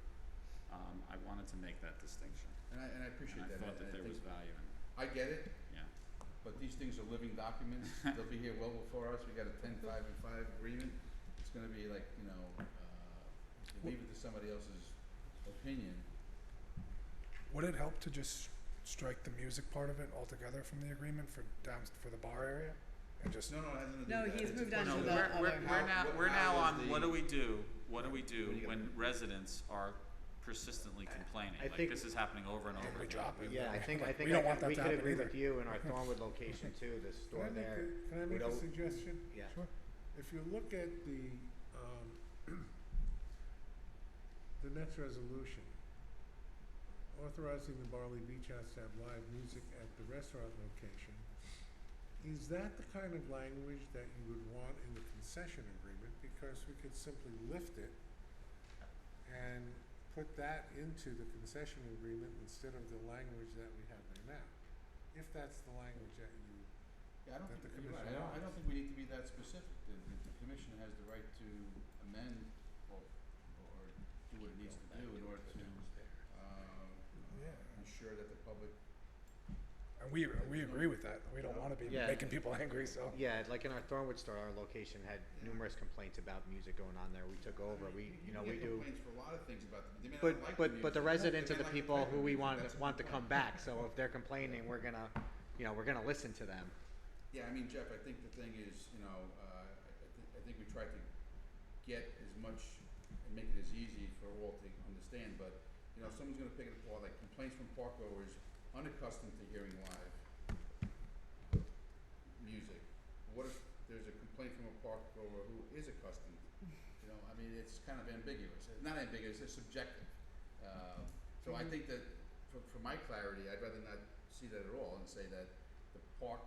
I wanted to make that distinction. And I appreciate And I that. thought that and I there was think- value in it, I get it, yeah. but these things are living documents. They'll be here well before us. We got a 10, 5, and 5 agreement. It's gonna be like, if you leave it to somebody else's opinion. Would it help to just strike the music part of it altogether from the agreement for the bar area? And just, No, it hasn't to do No, with that. he's It's a moved on question to of the how- other- We're now how on, is what do the- we do What do when residents are persistently complaining? I Like, think- this is happening over and over we again. drop it. Yeah, I think We don't want that we to could happen agree either. with you in our Thornwood location too, the store there. Can I make a would o- suggestion? Yeah. Sure. If you look at the next resolution, authorizing the Barley Beach House to have live music at the restaurant location, is that the kind of language that you would want in the concession agreement? Because we could simply lift it and put that into the concession agreement instead of the language that we have there now. If that's the language that you, Yeah, I don't that the think, you're commission right. I don't wants. think we need to be that specific. The commission has the right to amend or do what it needs to do in order to, Yeah. ensure that the public. And we agree with that. We don't want to be Yeah. making people angry, so. Yeah, like in our Thornwood store, our location had numerous complaints about music going on there. We took over, we get do. complaints for a lot of things about they may not But, like but the music. residents They are may the like the people type who of we music. want, That's the want to come complaint. back, so if they're complaining, we're gonna listen to them. Yeah, I mean, Jeff, I think the thing is, I think we tried to get as much and make it as easy for all to understand, but, if someone's gonna pick it apart, like complaints from park goers unaccustomed to hearing live music. What if there's a complaint from a park goer who is accustomed? I mean, it's kind of ambiguous. Not ambiguous, it's subjective. So I think that for my clarity, I'd rather not see that at all and say that the park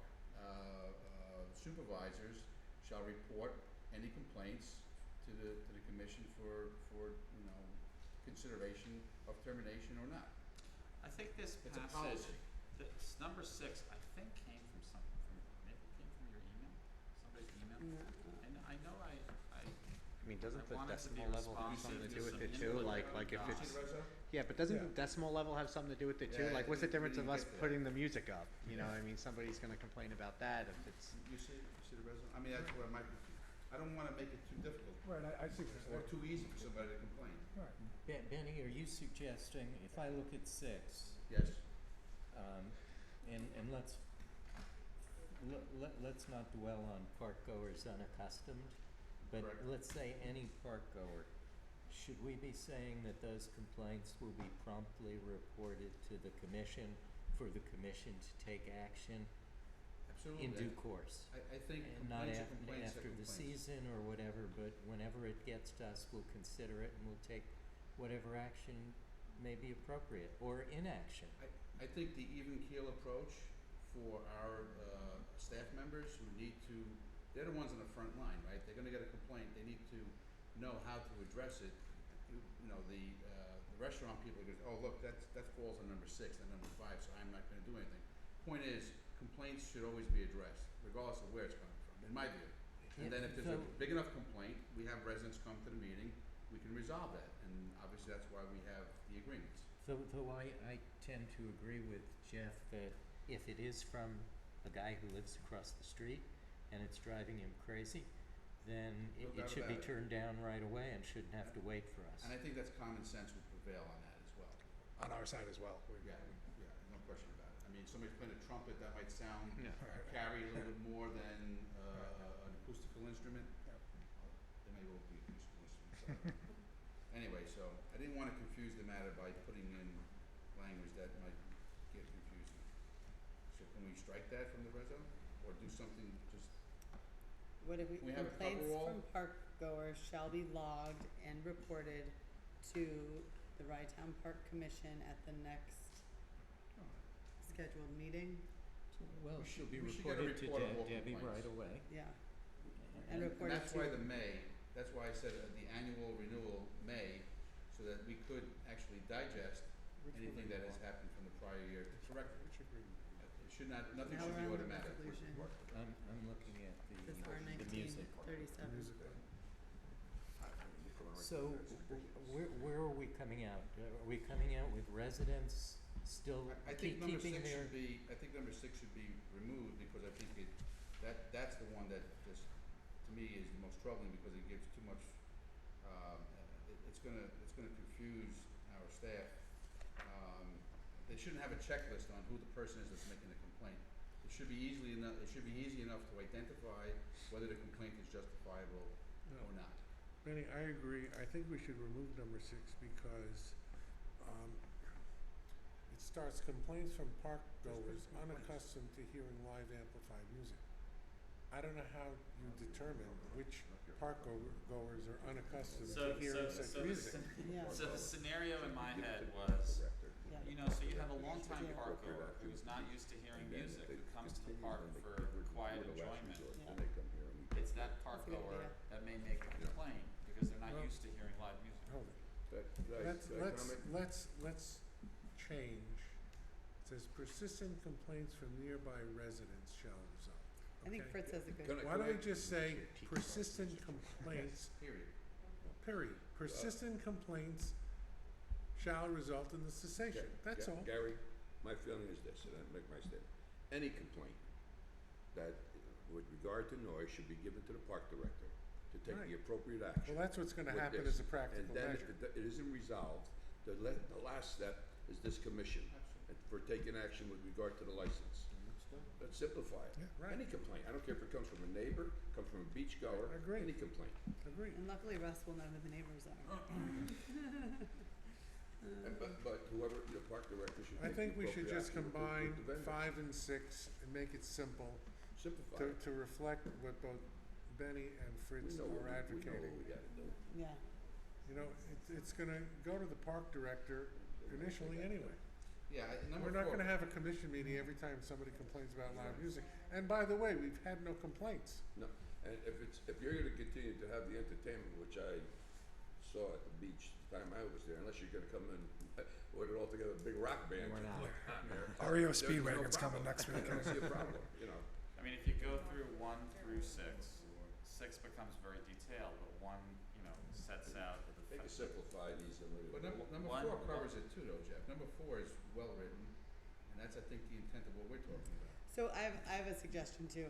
supervisors shall report any complaints to the commission for consideration of termination or not. I think this It's a passage, policy. this number 6, I think came from maybe it came from your email, somebody's email. No. And I know I I mean, doesn't I the wanted to be decimal level have responsive something to to do with some it too? input Like from if John. it's, See the reso? yeah, but doesn't Yeah. the decimal level have something to do with it too? Yeah, Like, what's the we difference of didn't us get to that. putting the music up? I mean, somebody's gonna complain about that if it's. You see the resume? I mean, that's where I don't wanna make it too difficult right, I see what or you're saying. too easy for somebody to complain. Right. Benny, are you suggesting, if I look at 6, Yes. and let's not dwell on park goers unaccustomed, but Correct. let's say any park goer, should we be saying that those complaints will be promptly reported to the commission for the commission to take action Absolutely. in due course? I think And not complaints are complaints are after the complaints. season or whatever, but whenever it gets to us, we'll consider it and we'll take whatever action may be appropriate, or inaction. I think the even keel approach for our staff members who need to, they're the ones on the front line, right? They're gonna get a complaint, they need to know how to address it. The restaurant people go, oh, look, that falls on number 6 and number 5, so I'm not gonna do anything. Point is, complaints should always be addressed, regardless of where it's coming from, in my view. And then if there's a So- big enough complaint, we have residents come to the meeting, we can resolve that, and obviously that's why we have the agreements. Though I tend to agree with Jeff that if it is from a guy who lives across the street and it's driving him crazy, then No it doubt should be about it. turned down right away and shouldn't have to wait for us. And I think that's common sense would prevail on that as well. On our side as well. Yeah, no question about it. I mean, somebody's playing a trumpet, that might sound, Yeah. carry a little bit more than an acoustical instrument. They may well be acoustical instruments. Anyway, so I didn't wanna confuse the matter by putting in language that might get confusing. So can we strike that from the reso, or do something just, What if We have a complaints cover all? from park goers shall be logged and reported to the Rye-Town Park Commission at the next scheduled meeting? Well, We she'll should- be we should get a reported to report of all Debbie complaints. right away. Yeah, and reported that's why to- the may that's why I said the annual renewal may, so that we could actually digest Which one anything do that you has want? happened from the prior year to correct it. Which agreement? It should not, nothing Now should we're be on the automatic. resolution. I'm looking at This the R music. 1937. Music one. So, where are we coming out? Are we coming out with residents still I think number keeping six their? should be, I think number six should be removed, because I think that's the one that just, to me, is the most troubling, because it gives too much, it's gonna confuse our staff. They shouldn't have a checklist on who the person is that's making the complaint. It should be easy enough to identify whether the complaint is justifiable No. or not. Benny, I agree. I think we should remove number 6 because it starts complaints from park goers unaccustomed to hearing live amplified music. I don't know how you determine which park goers are unaccustomed to hearing such music. Yeah. So the scenario in my head was, Yeah. you know, so you have a longtime park goer who's not used to hearing music, who comes to the park for quiet enjoyment. It's that park That's a good goer idea. that may make the complaint because they're not Well- used to hearing live music. Hold it. Let's change. It says persistent complaints from nearby residents shall resolve. I think Okay? Fritz has a good. Why don't we just say persistent complaints, Period. period. Persistent complaints shall result in the cessation. That's all. Gary, my feeling is this, and I make my statement. Any complaint that, with regard to noise, should be given to the park director to take Right. the appropriate action. Well, that's what's gonna with happen this. as a practical And then measure. if it isn't resolved, the last step is this commission for taking action with regard to the license. Let's simplify it. Yeah. Right. Any complaint, I don't care if it comes from a neighbor, comes from a beach goer, Agreed. any complaint. Agreed. And luckily Russ will know who the neighbors are. But whoever, the park director should I take think the we should appropriate just action with combine the vendor. 5 and 6 and make it simple Simplify it. to reflect what both Benny and We Fritz know are what we know advocating. what we gotta do. Yeah. You know, it's gonna go to the park director initially anyway. Yeah, number We're not 4. gonna have a commission meeting every time somebody complains about loud music. And by the way, we've had no complaints. No, and if you're gonna continue to have the entertainment, which I saw at the beach the time I was there, unless you're gonna come in with it all together, a big rock band. We're not. on there, REO there's no Speedwagon's coming problem. next I week. don't see a problem, you know. I mean, if you go through 1 through 6, 6 becomes very detailed, but 1, you know, sets out the Make it simplified, easy, and But readable. number One- 4 covers it too, though, Jeff. Number 4 is well-written, and that's, I think, the intent of what we're talking about. So I have a suggestion too.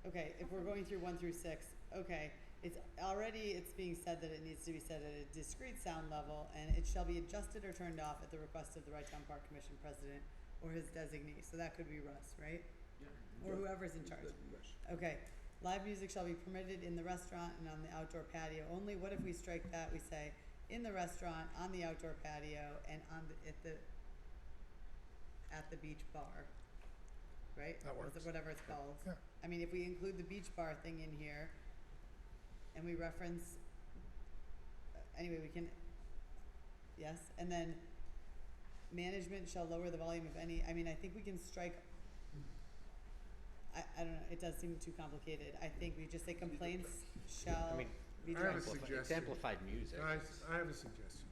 Okay, if we're going through 1 through 6, okay, it's being said that it needs to be set at a discrete sound level, and it shall be adjusted or turned off at the request of the Wrightstown Park Commission president or his designee. So that could be Russ, right? Or whoever's in charge. Yes. Okay, live music shall be permitted in the restaurant and on the outdoor patio only. What if we strike that? We say, in the restaurant, on the outdoor patio, and at the beach bar, right? That Or works. whatever it's called. Yeah. I mean, if we include the beach bar thing in here, and we reference, anyway, we can, yes, and then management shall lower the volume of any, I mean, I think we can strike, I don't know, it does seem too complicated. I think we just say complaints shall I mean, be I have a directed. It's suggestion. amplified music. Guys, I have a suggestion.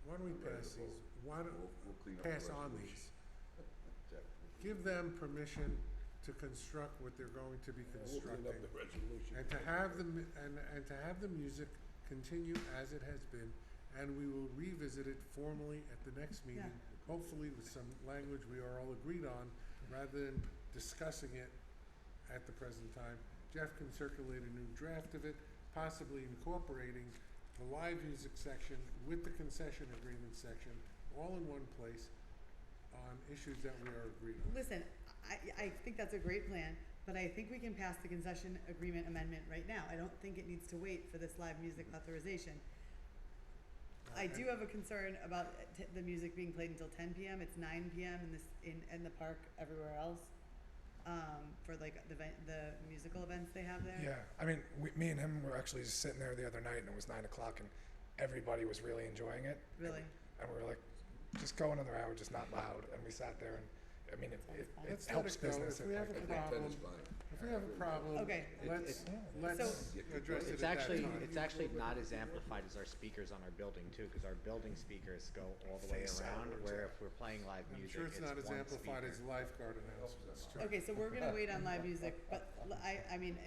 Why don't we pass these, why don't, We'll clean up the pass on resolution. these? Jeff, Give them permission to construct what they're going to be We'll clean constructing. up the resolution. And to have to have the music continue as it has been, and we will revisit it formally at the next meeting, hopefully with some language we are all agreed on, rather than discussing it at the present time. Jeff can circulate a new draft of it, possibly incorporating the live music section with the concession agreement section, all in one place on issues that we are agreed on. Listen, I think that's a great plan, but I think we can pass the concession agreement amendment right now. I don't think it needs to wait for this live music authorization. I do have a concern about the music being played until 10 p.m. It's 9 p.m. in the park everywhere else, for like the musical events they have there. Yeah, I mean, me and him were actually just sitting there the other night, and it was 9 o'clock, and everybody was really enjoying it. Really? And we were like, just go another hour, just not loud. And we sat there, and I mean, it Let's let helps it go. business. If we have a I think problem, that is fine. If we have a problem, Okay. let's So- address it It's at that actually, time. it's actually not as amplified as our speakers on our building too, because our building speakers go all the way Face around, outwards, where yeah. if we're playing live I'm music, sure it's not as one amplified speaker. as lifeguard announcements. True. Okay, so we're gonna wait on live music, but I mean,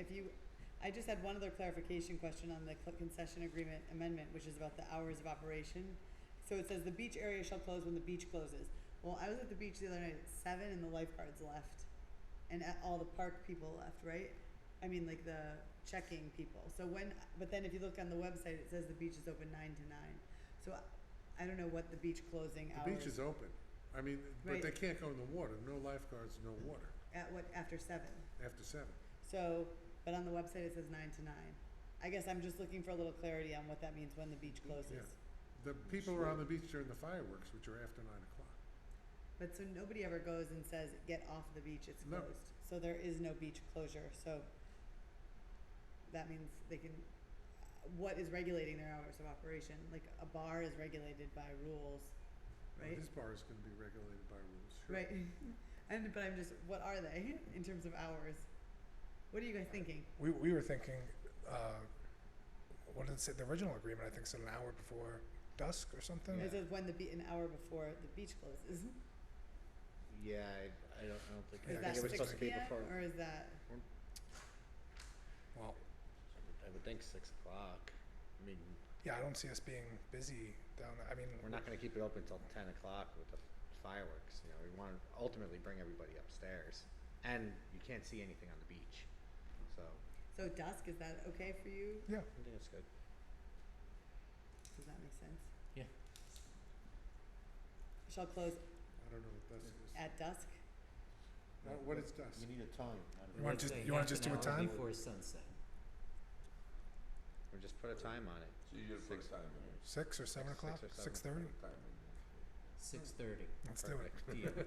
I just had one other clarification question on the concession agreement amendment, which is about the hours of operation. So it says the beach area shall close when the beach closes. Well, I was at the beach the other night at 7 and the lifeguards left. And all the park people left, right? I mean, like the checking people. So but then if you look on the website, it says the beach is open 9 to 9. So I don't know what the beach closing The hours. beach is open. I mean, but they Right. can't go in the water. No lifeguards, no water At what, after 7? after 7. So, but on the website it says 9 to 9. I guess I'm just looking for a little clarity on what that means when the beach closes. Yeah. The people are on the beach during the fireworks, which are after 9 o'clock. But so nobody ever goes and says, get off the beach, it's No. closed. So there is no beach closure, so that means they can, what is regulating their hours of operation? Like a bar is regulated by rules, Now, right? This bar is gonna be regulated by rules, sure. Right, but I'm just, what are they in terms of hours? What are you guys thinking? We were thinking, what did it say, the original agreement, I think said an hour before dusk or something? It says when an hour before the beach closes. Yeah, I don't think, Is I that think it was 6 supposed to be PM before, or is that, Well, I would think 6 o'clock. I mean, yeah, I don't see us being busy down there. I mean, we're not gonna keep it open till 10 o'clock with the fireworks, you know, we wanna ultimately bring everybody upstairs. And you can't see anything on the beach, so so dusk, is that okay for you? yeah, I think it's good. Does that make sense? Yeah. Shall close I don't know what dusk is. at dusk? What is dusk? We need a time. You want Let's just- say you wanna half just an do a hour time? Before sunset. Or just put a time on it. So you gotta put a time in there. 6 or 7 o'clock, 6 or 6:30. Put a time in there. 6:30 Let's do it. PM.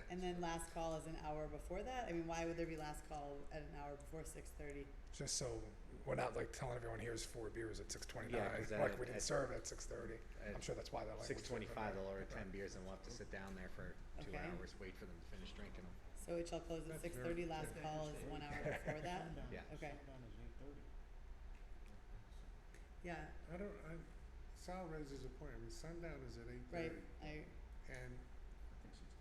And then last call is an hour before that? I mean, why would there be last call at an hour before 6:30? Just so we're not like telling everyone here's 4 beers at 6:29. Yeah, 'cause then Like we at- didn't serve at 6:30. I'm At sure that's why that language. 6:25, they'll order 10 beers and we'll have to sit down there for 2 Okay. hours, wait for them to finish drinking them. So it shall close at That's 6:30, very- last call is 1 hour before that? Yeah. Okay, yeah, Sal raises a point. I mean, sundown is at 8:30. right, And,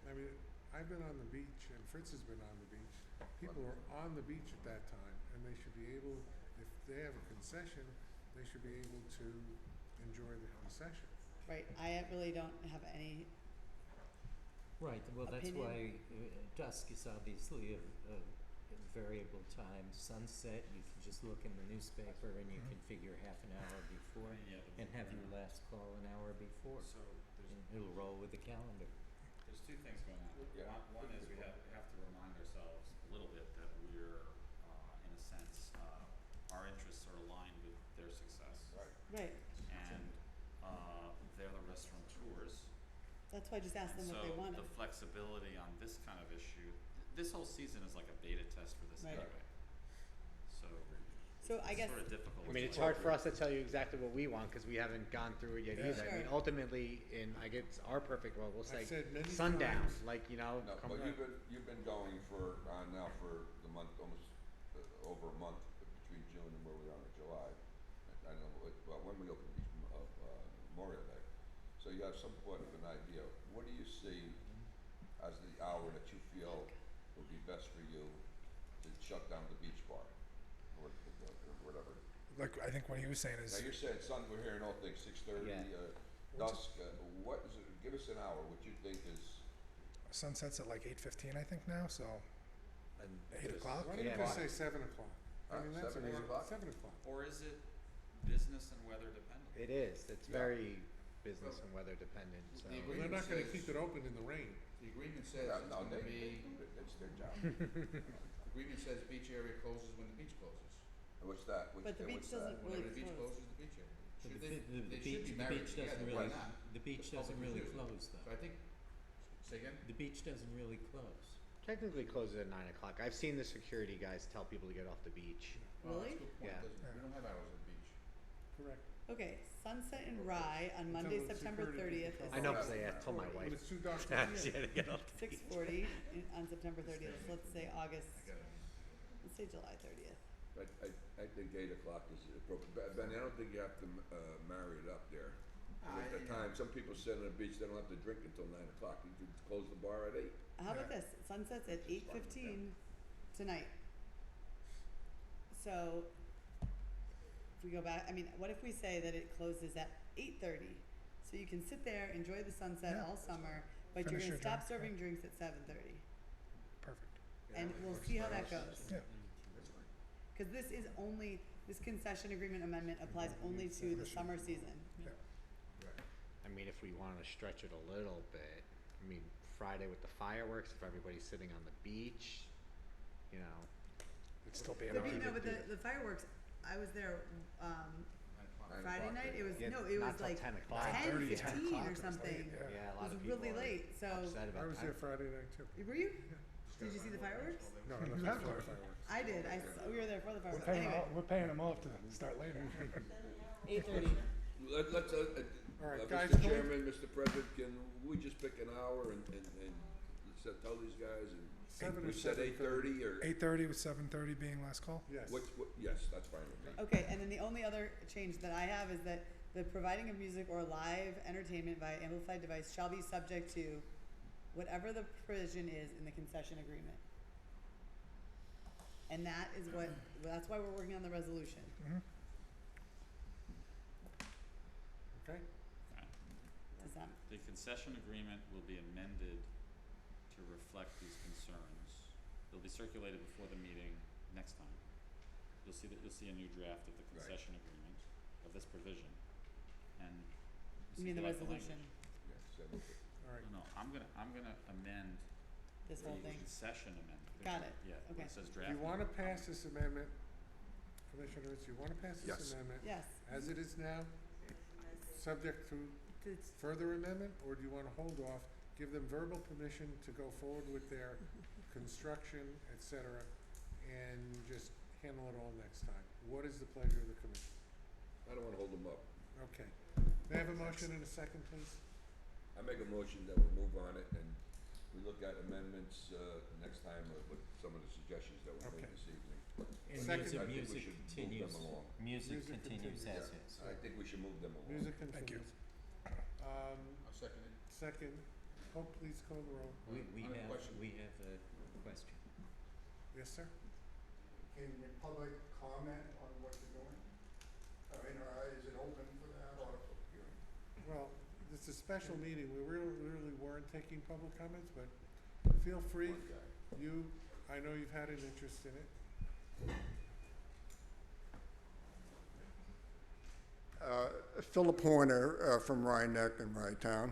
I mean, I've been on the beach and Fritz has been on the beach. People are on the beach at that time and they should be able, if they have a concession, they should be able to enjoy the concession. right, I really don't have any, Right, well, that's Opinion? why dusk is obviously a variable time. Sunset, you can just look in the newspaper and you can figure half an hour before Yeah, and have your last call an hour before. So And it'll roll with the calendar. there's two things going on. Yeah. One is we have to remind ourselves a little bit that we're, in a sense, our interests are aligned with their success. Right. right, And, they're the restaurateurs. that's why I just asked them what they wanted. So the flexibility on this kind of issue, this whole season is like a beta test for this Right. anyway. So So I it's guess, sort of difficult. I mean, it's hard for us to tell you exactly what we want, cause we haven't gone through it yet Yeah. either. I mean, Sure. ultimately, in, I guess, our perfect world, we'll say I've said many sundown, times- like, you know, No, come but you've been going for, now for the month, almost, over a month between June and where we are in July. I don't know, well, when we open the beach of, Memorial Day. So you have somewhat of an idea. What do you see as the hour that you feel would be best for you to shut down the beach bar? Or whatever. Like I think what he was saying Now, is, you're saying we're hearing all things 6:30, Yeah. dusk, what is it, give us an hour, what you think is, sunset's at like 8:15, I think now. So and 8 o'clock. Why don't you Yeah. just say 7 o'clock? I mean, that's 7, 8 o'clock? 7 o'clock. Or is it business and weather dependent? it is, it's Yeah. very business and weather dependent, so. The Well, they're not gonna keep it open in the rain. The agreement says no, it's no, gonna be, it's their job. agreement says beach area closes when the beach closes. And what's that? But the beach doesn't Whenever really the beach close. closes, the beach area. But Should the they, bi- they the should beach, be the married beach together, doesn't why really, not? the beach The doesn't public really is using it. close So though. I think, say again? The beach doesn't really close. Technically closes at 9 o'clock. I've seen the security guys tell people to get off the beach. Well, Really? that's a good point, Yeah. we don't have hours at the beach. Correct. Okay, Sunset and Rye on Until Monday, the September security 30th people is I know, Yeah. cause I told my When wife. it's too dark to Yeah, see she it. had to get off the beach. 6:40 on September 30th, so let's say August I got it. let's say July 30th. I think 8 o'clock is appropriate. Benny, I don't think you have to marry it up there. At the time, some people sit on the beach, they don't have to drink until 9 o'clock. You could close the bar at 8. How about this? Sunset's at 8:15 tonight. So, if we go back, I mean, what if we say that it closes at 8:30? So you can sit there, enjoy the sunset Yeah. all summer, but you're Finish gonna your stop drink, serving drinks at 7:30. Perfect. And we'll see how that goes. Yeah. Cause this concession agreement amendment applies only to the summer season. I mean, if we wanna stretch it a little bit, I mean, Friday with the fireworks, if everybody's sitting on the beach, you know, It'd still be an But argument. the fireworks, I was there, 9 Friday o'clock, night, it was, Yeah, no, it not was till like 10 o'clock. 9:30, 10 10:15 o'clock, or it was late, something. yeah. yeah, a It lot was of people really are late, so, upset about I was there Friday night too. were you? Did you see the fireworks? No, not the fireworks. I did, we were there for the We're fireworks, paying, anyway. we're paying them off to start later. 8:30. Let's, All right, guys, Mr. can we- Chairman, Mr. President, can we just pick an hour and tell these guys and 7 or we said 8:30 or? 8:30 with 7:30 being last call? Yes. Yes, that's fine with me. Okay, and then the only other change that I have is that the providing of music or live entertainment via amplified device shall be subject to whatever the provision is in the concession agreement. And that is that's why we're working on the resolution. Mhm. Okay, Okay. Does that, The concession agreement will be amended to reflect these concerns. It'll be circulated before the meeting next time. You'll see a new draft of the Right. concession agreement, of this provision, and. you see mean if the you like resolution, language. Yes, 7:30. all right. No, I'm gonna amend this the whole thing? concession amendment. Got it. Yeah, where Okay. it says Do draft. you wanna pass this amendment, Commissioners, you wanna pass this Yes. amendment Yes. as it is now, subject to It's- further amendment, or do you wanna hold off, give them verbal permission to go forward with their construction, et cetera, and just handle it all next time? What is the pleasure of the commission? I don't wanna hold them up. Okay. May I have a motion and a second, please? I make a motion that we move on it and we look at amendments, next time with some of the suggestions that we Okay. made this evening. And Second. I think we music should move them continues, along. music Music continues continues. as is. I think we should move them along. Music Thank you. continues. I'll second it. Second, Hope, please call the roll. We On the have, question. we have a question. Yes, sir? Can the public comment on what you're doing? I mean, is it open for that or? Well, it's a special meeting. We really weren't taking public comments, but feel free. I know you've had an interest in it. Philip Horner from Rhinebeck in Rhinetown.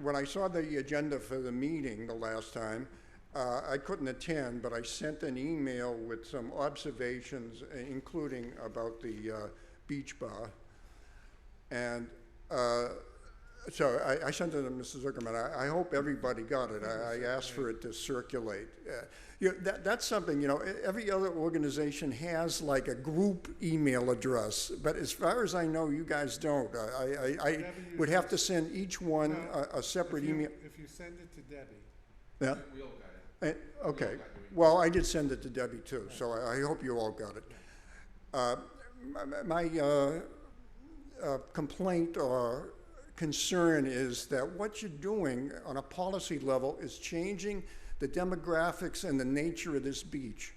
When I saw the agenda for the meeting the last time, I couldn't attend, but I sent an email with some observations, including about the beach bar. And so I sent it to Mrs. Zuckerman. I hope everybody got it. I asked for it to circulate. That's something, every other organization has like a group email address, but as far as I know, you guys don't. I would have to send each one a separate email. If you send it to Debbie. Yeah? We all got it. Okay. Well, I did send it to Debbie too, so I hope you all got it. My complaint or concern is that what you're doing on a policy level is changing the demographics and the nature of this beach.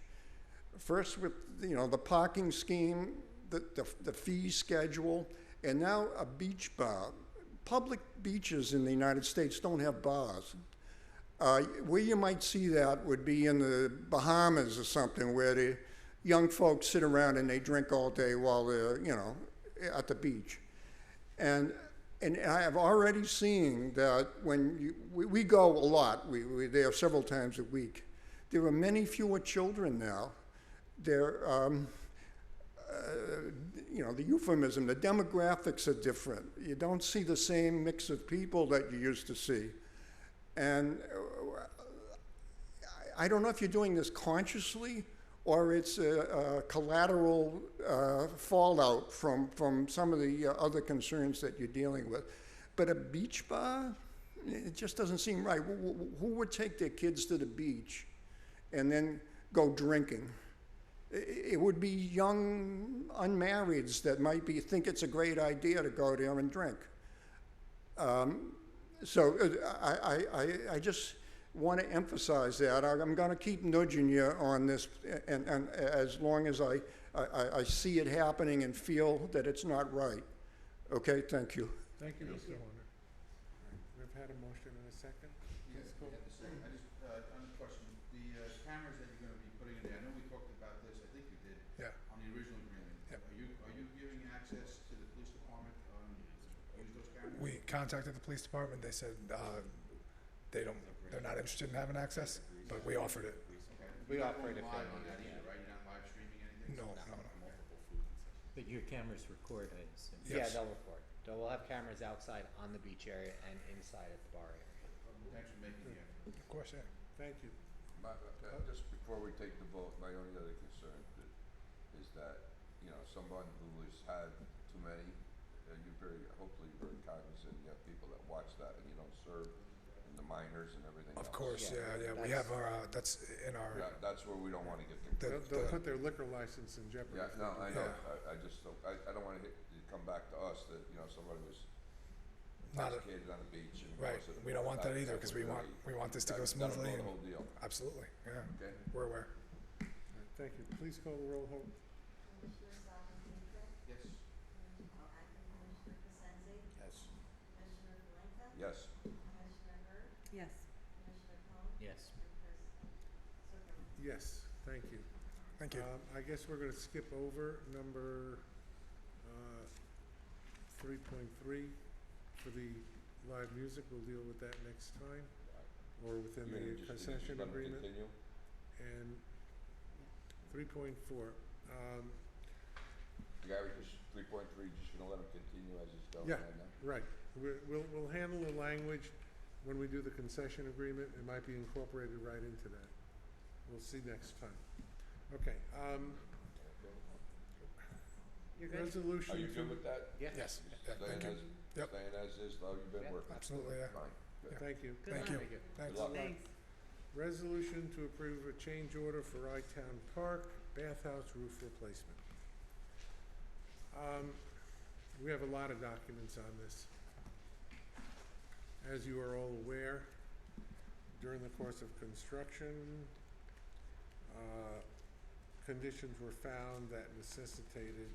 First with, the parking scheme, the fee schedule, and now a beach bar. Public beaches in the United States don't have bars. Where you might see that would be in the Bahamas or something, where the young folks sit around and they drink all day while they're, at the beach. And I have already seen that when we go a lot, we're there several times a week. There are many fewer children now. There, the euphemism, the demographics are different. You don't see the same mix of people that you used to see. And I don't know if you're doing this consciously or it's a collateral fallout from some of the other concerns that you're dealing with. But a beach bar? it just doesn't seem right. Who would take their kids to the beach and then go drinking? It would be young unmarrieds that might think it's a great idea to go there and drink. So I just want to emphasize that. I'm going to keep nudging you on this, and as long as I see it happening and feel that it's not right. Okay, thank you. Thank you, Mr. Horner. We've had a motion and a second. Yes, Please call. I just, on the question, the cameras that you're gonna be putting in there, I know we talked about this, I think you did. Yeah. On the original agreement. Yep. Are you giving access to the police department to use those cameras? We contacted the police department, they said, they're not interested in having access, but we offered it. Okay. We You're not offered going it live for on them, that either, right? You're not live streaming anything? No. Multiple food concessions. But your cameras record, I assume. Yes. Yeah, they'll record. We'll have cameras outside on the beach area and inside at the bar area. Thanks for making the effort. Of course, yeah. Thank you. Just before we take the vote, my only other concern is that, you know, someone who has had too many, hopefully you're very cognizant, you have people that watch that and you don't serve, and the minors and everything else. Of course, yeah, we have our, that's in our, Yeah, that's where we don't wanna get The- They'll put their liquor license in jeopardy. Yeah, if they no, do I that. know, I just don't, I don't wanna come back to us that, you know, somebody was Not a- intoxicated on the beach and. right, caused it. we don't want that either, because would we want this to go that'll smoothly. blow the and- whole deal, Absolutely, yeah, okay? we're aware. All right, thank you. Please call the roll, Hope. Commissioner Salvatierra? Yes. Acting Commissioner Cosenzi? Yes. Commissioner Belenka? Yes, Commissioner Hurd? Yes. Commissioner Cohen? Yes. And President Zuckerman? Yes, thank you. Thank you. I guess we're gonna skip over number 3.3 for the live music. We'll deal with that next time, or within You're the gonna just concession gonna agreement. continue? And 3.4, Gary, just 3.3, just gonna let him continue as he's going Yeah. right now? right, we'll handle the language when we do the concession agreement. It might be incorporated right into that. We'll see next time. Okay, You're good? resolution Are you to- good with that? Yes, yeah, Staying thank you. as, Yep. staying as is, though, you've been Yeah, working? Absolutely, yeah. Fine, good. Thank you. Good Thank luck. you. Thanks. luck. Thanks. Resolution to approve a change order for I-Town Park bathhouse roof replacement. We have a lot of documents on this. As you are all aware, during the course of construction, conditions were found that necessitated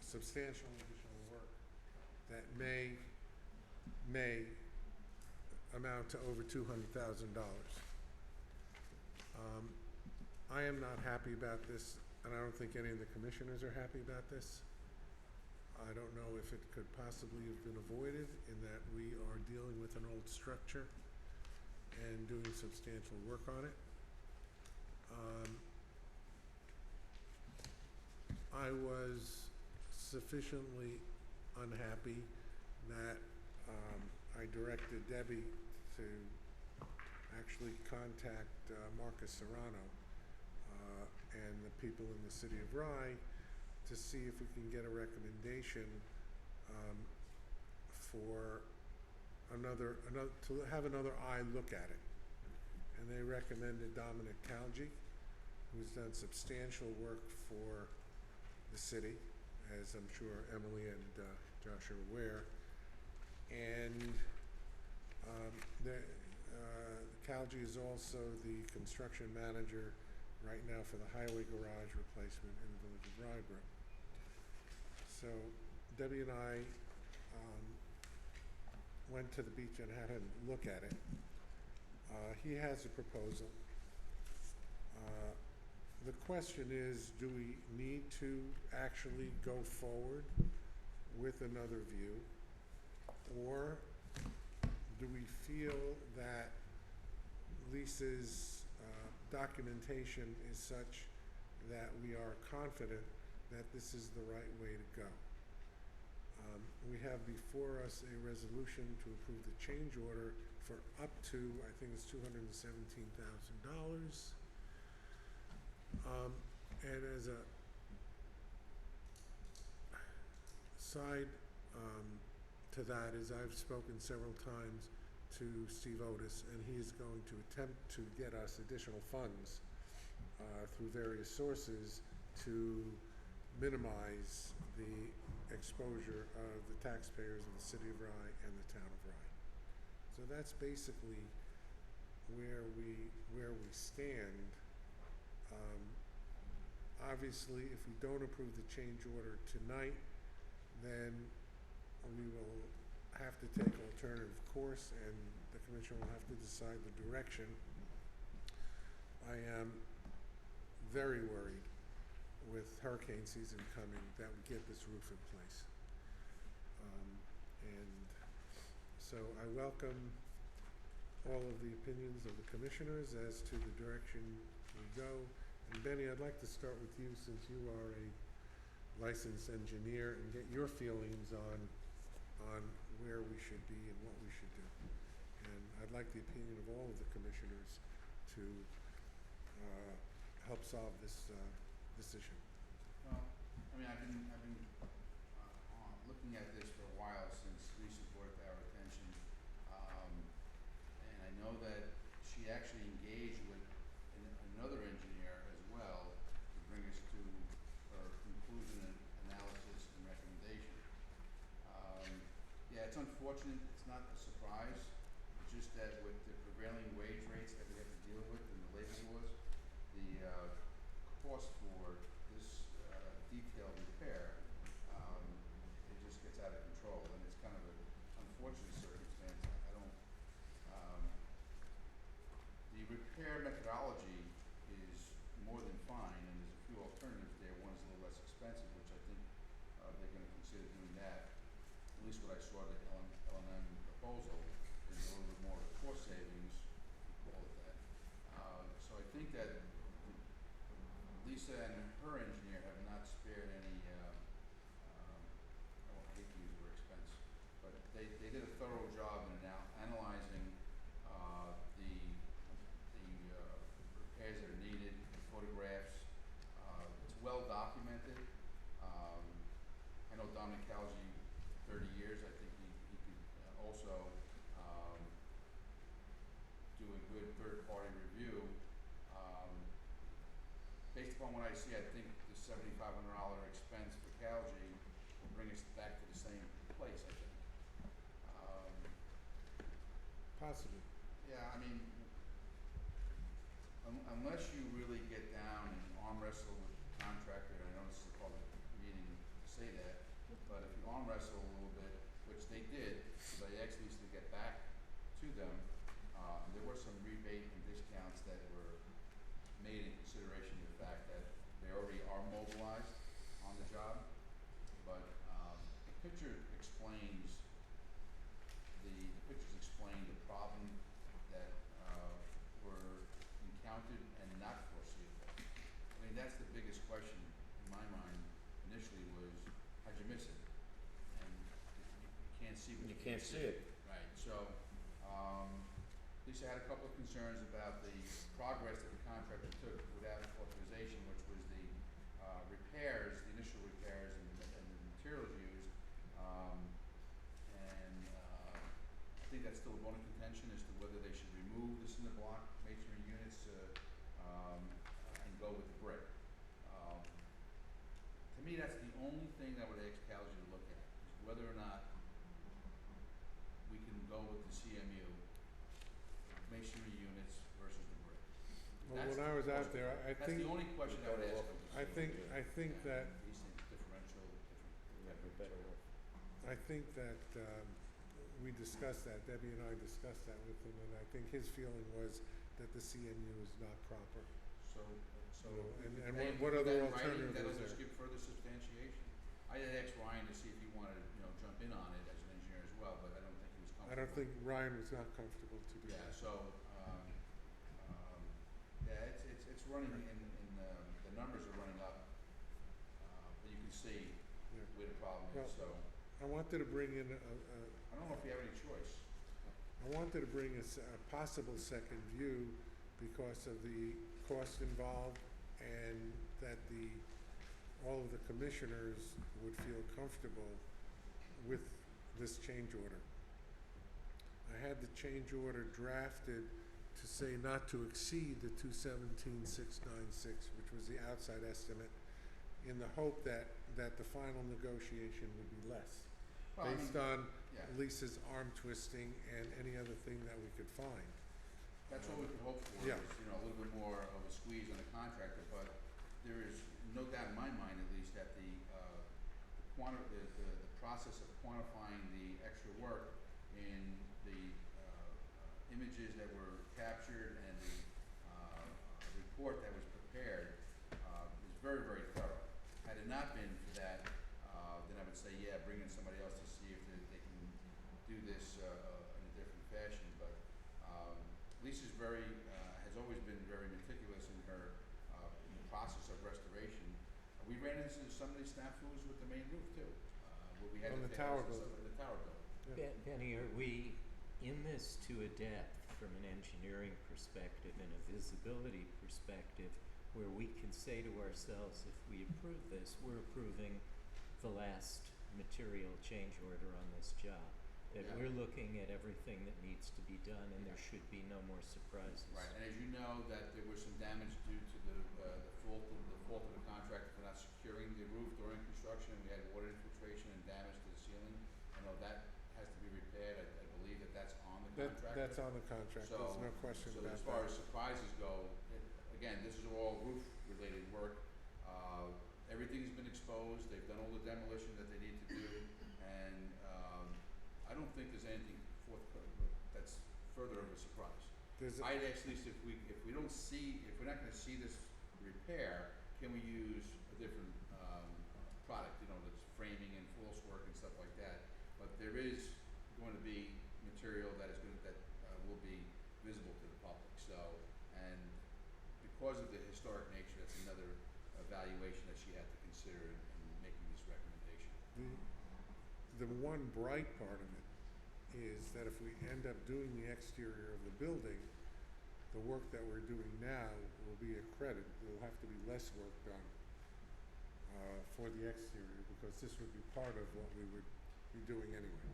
substantial additional work that may amount to over $200,000. I am not happy about this, and I don't think any of the commissioners are happy about this. I don't know if it could possibly have been avoided in that we are dealing with an old structure and doing substantial work on it. I was sufficiently unhappy that I directed Debbie to actually contact Marcus Serrano and the people in the city of Rye to see if we can get a recommendation for to have another eye look at it. And they recommended Dominic Calgi, who's done substantial work for the city, as I'm sure Emily and Josh are aware. And Calgi is also the construction manager right now for the highway garage replacement in the village of Rybrook. So Debbie and I went to the beach and had him look at it. He has a proposal. The question is, do we need to actually go forward with another view? Or do we feel that Lisa's documentation is such that we are confident that this is the right way to go? We have before us a resolution to approve the change order for up to, I think it's $217,000. And as a side to that is I've spoken several times to Steve Otis, and he is going to attempt to get us additional funds through various sources to minimize the exposure of the taxpayers of the city of Rye and the town of Rye. So that's basically where we stand. Obviously, if we don't approve the change order tonight, then we will have to take alternative course, and the commission will have to decide the direction. I am very worried with hurricane season coming that we get this roof in place. And so I welcome all of the opinions of the commissioners as to the direction we go. And Benny, I'd like to start with you, since you are a licensed engineer, and get your feelings on where we should be and what we should do. And I'd like the opinion of all of the commissioners to help solve this issue. Well, I mean, I've been looking at this for a while, since Lisa brought it to our attention. And I know that she actually engaged with another engineer as well to bring us to her conclusion and analysis and recommendation. Yeah, it's unfortunate, it's not a surprise, it's just that with the prevailing wage rates that we have to deal with and the labor laws, the cost for this detailed repair, it just gets out of control, and it's kind of an unfortunate circumstance. I don't, the repair methodology is more than fine, and there's a few alternatives there. One is a little less expensive, which I think they're going to consider doing that. At least what I saw the L&M proposal is a little bit more cost savings, if you call it that. So I think that Lisa and her engineer have not spared any, I hate to use the word expense, but they did a thorough job in analyzing the repairs that are needed, the photographs. It's well documented. I know Dominic Calgi, 30 years, I think he could also do a good third-party review. Based upon what I see, I think the $7,500 expense for Calgi will bring us back to the same place, I think. Possibly. Yeah, I mean, unless you really get down and arm wrestle with the contractor, and I know this is a public meeting to say that, but if you arm wrestle a little bit, which they did, because I asked Lisa to get back to them, there were some rebate and discounts that were made in consideration of the fact that they already are mobilized on the job. But the picture explains the problem that were encountered and not foreseeable. I mean, that's the biggest question in my mind initially, was how'd you miss it? And you can't see what you can't see it. Right. So Lisa had a couple of concerns about the progress that the contractor took without authorization, which was the repairs, the initial repairs, and the materials used. I think that's still a bone of contention as to whether they should remove the cinder block masonry units and go with the brick. To me, that's the only thing that would ask Calgi to look at, is whether or not we can go with the CMU masonry units versus the brick. Well, when I was out there, I That's think, the only question I would ask them. I think that, These things differential, different. I think that we discussed that, Debbie and I discussed that with him, and I think his feeling was that the CMU is not proper. So And they what include other that in writing, alternative that'll is just there? give further substantiation. I had asked Ryan to see if he wanted to, jump in on it as an engineer as well, but I don't think he was comfortable. I don't think Ryan was not comfortable to do Yeah, that. so, it's running the numbers are running up, but you can see Yeah. where the problem Well, is, so. I wanted to bring in I don't know if you have any choice. I wanted to bring a possible second view because of the cost involved, and that all of the commissioners would feel comfortable with this change order. I had the change order drafted to say not to exceed the 217,696, which was the outside estimate, in the hope that the final negotiation would be less, Well, I mean, based on yeah. Lisa's arm twisting and any other thing that we could find. That's what we could hope for, Yeah. is, a little bit more of a squeeze on the contractor, but there is no doubt in my mind, at least, that the process of quantifying the extra work in the images that were captured and the report that was prepared is very, very thorough. Had it not been for that, then I would say, yeah, bring in somebody else to see if they can do this in a different fashion, but Lisa's has always been very meticulous in her process of restoration. We ran into some of these snafus with the main roof too, where we had On to the fix tower some building. of the tower building. Benny, are we in this to a depth from an engineering perspective and a visibility perspective where we can say to ourselves, if we approve this, we're approving the last material change order on this job? That Yeah. we're looking at everything that needs to be done and there should be no more surprises. Right, and as you know, that there was some damage due to the fault of the contractor for not securing the roof during construction. We had water infiltration and damage to the ceiling. I know that has to be repaired. I believe that's on the contractor. That's on the contract, there's no question So about as far that. as surprises go, again, this is all roof-related work. Everything's been exposed. They've done all the demolition that they need to do, and I don't think there's anything that's further of a surprise. I'd ask Lisa if we're not gonna see this repair, can we use a different product, that's framing and false work and stuff like that. But there is going to be material that will be visible to the public. So, and because of the historic nature, that's another evaluation that she had to consider in making this recommendation. The one bright part of it is that if we end up doing the exterior of the building, the work that we're doing now will be a credit. There'll have to be less work done for the exterior, because this would be part of what we would be doing anyway.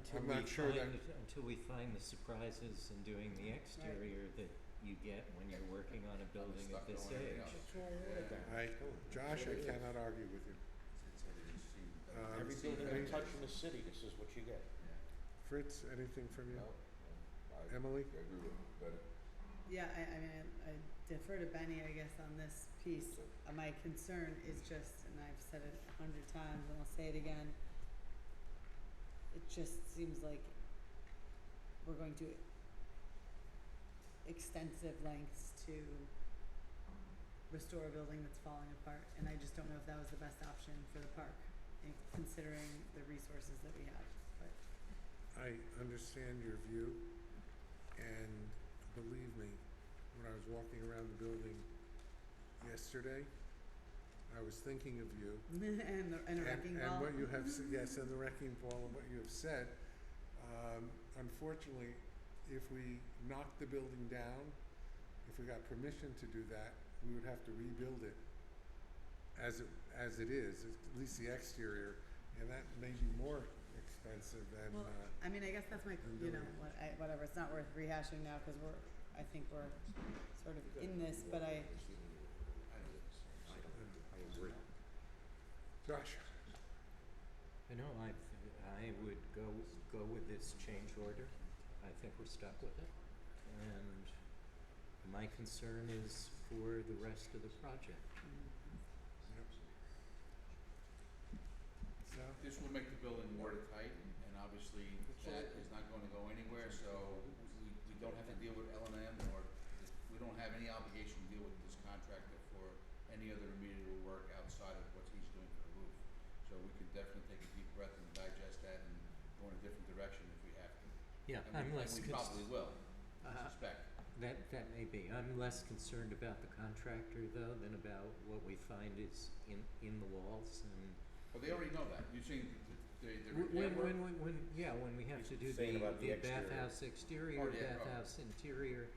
Until we find the surprises in doing the exterior that you get when you're working on a building at this age. Josh, I cannot argue with you. Every building you touch in the city, this is what you get. Fritz, anything from you? No, Emily? I agree with Betty. Yeah, I mean, I defer to Benny, I guess, on this piece. My concern is just, and I've said it 100 times, and I'll say it again, it just seems like we're going to extensive lengths to restore a building that's falling apart, and I just don't know if that was the best option for the park, considering the resources that we have. But I understand your view, and believe me, when I was walking around the building yesterday, I was thinking of you. and a wrecking ball. And what you have, yes, and the wrecking ball and what you have said. Unfortunately, if we knocked the building down, if we got permission to do that, we would have to rebuild it as it is, at least the exterior, and that may be more expensive than. Well, I mean, I guess that's my, whatever. It's not worth rehashing now because I think we're sort of in this, but I agree. Josh. I know, I would go with this change order. I think we're stuck with it. And my concern is for the rest of the project. This will make the building watertight, and obviously that is not going to go anywhere, so we don't have to deal with L&M, or we don't have any obligation to deal with this contractor for any other remedial work outside of what he's doing for the roof. So we can definitely take a deep breath and digest that and go in a different direction if we have to. Yeah, And we probably will, I suspect. That may be. I'm less concerned about the contractor though than about what we find is in the walls and. Well, they already know that. You've seen the repair work? When we have to do saying about the the exterior. bathhouse exterior, Oh, yeah, bathhouse interior.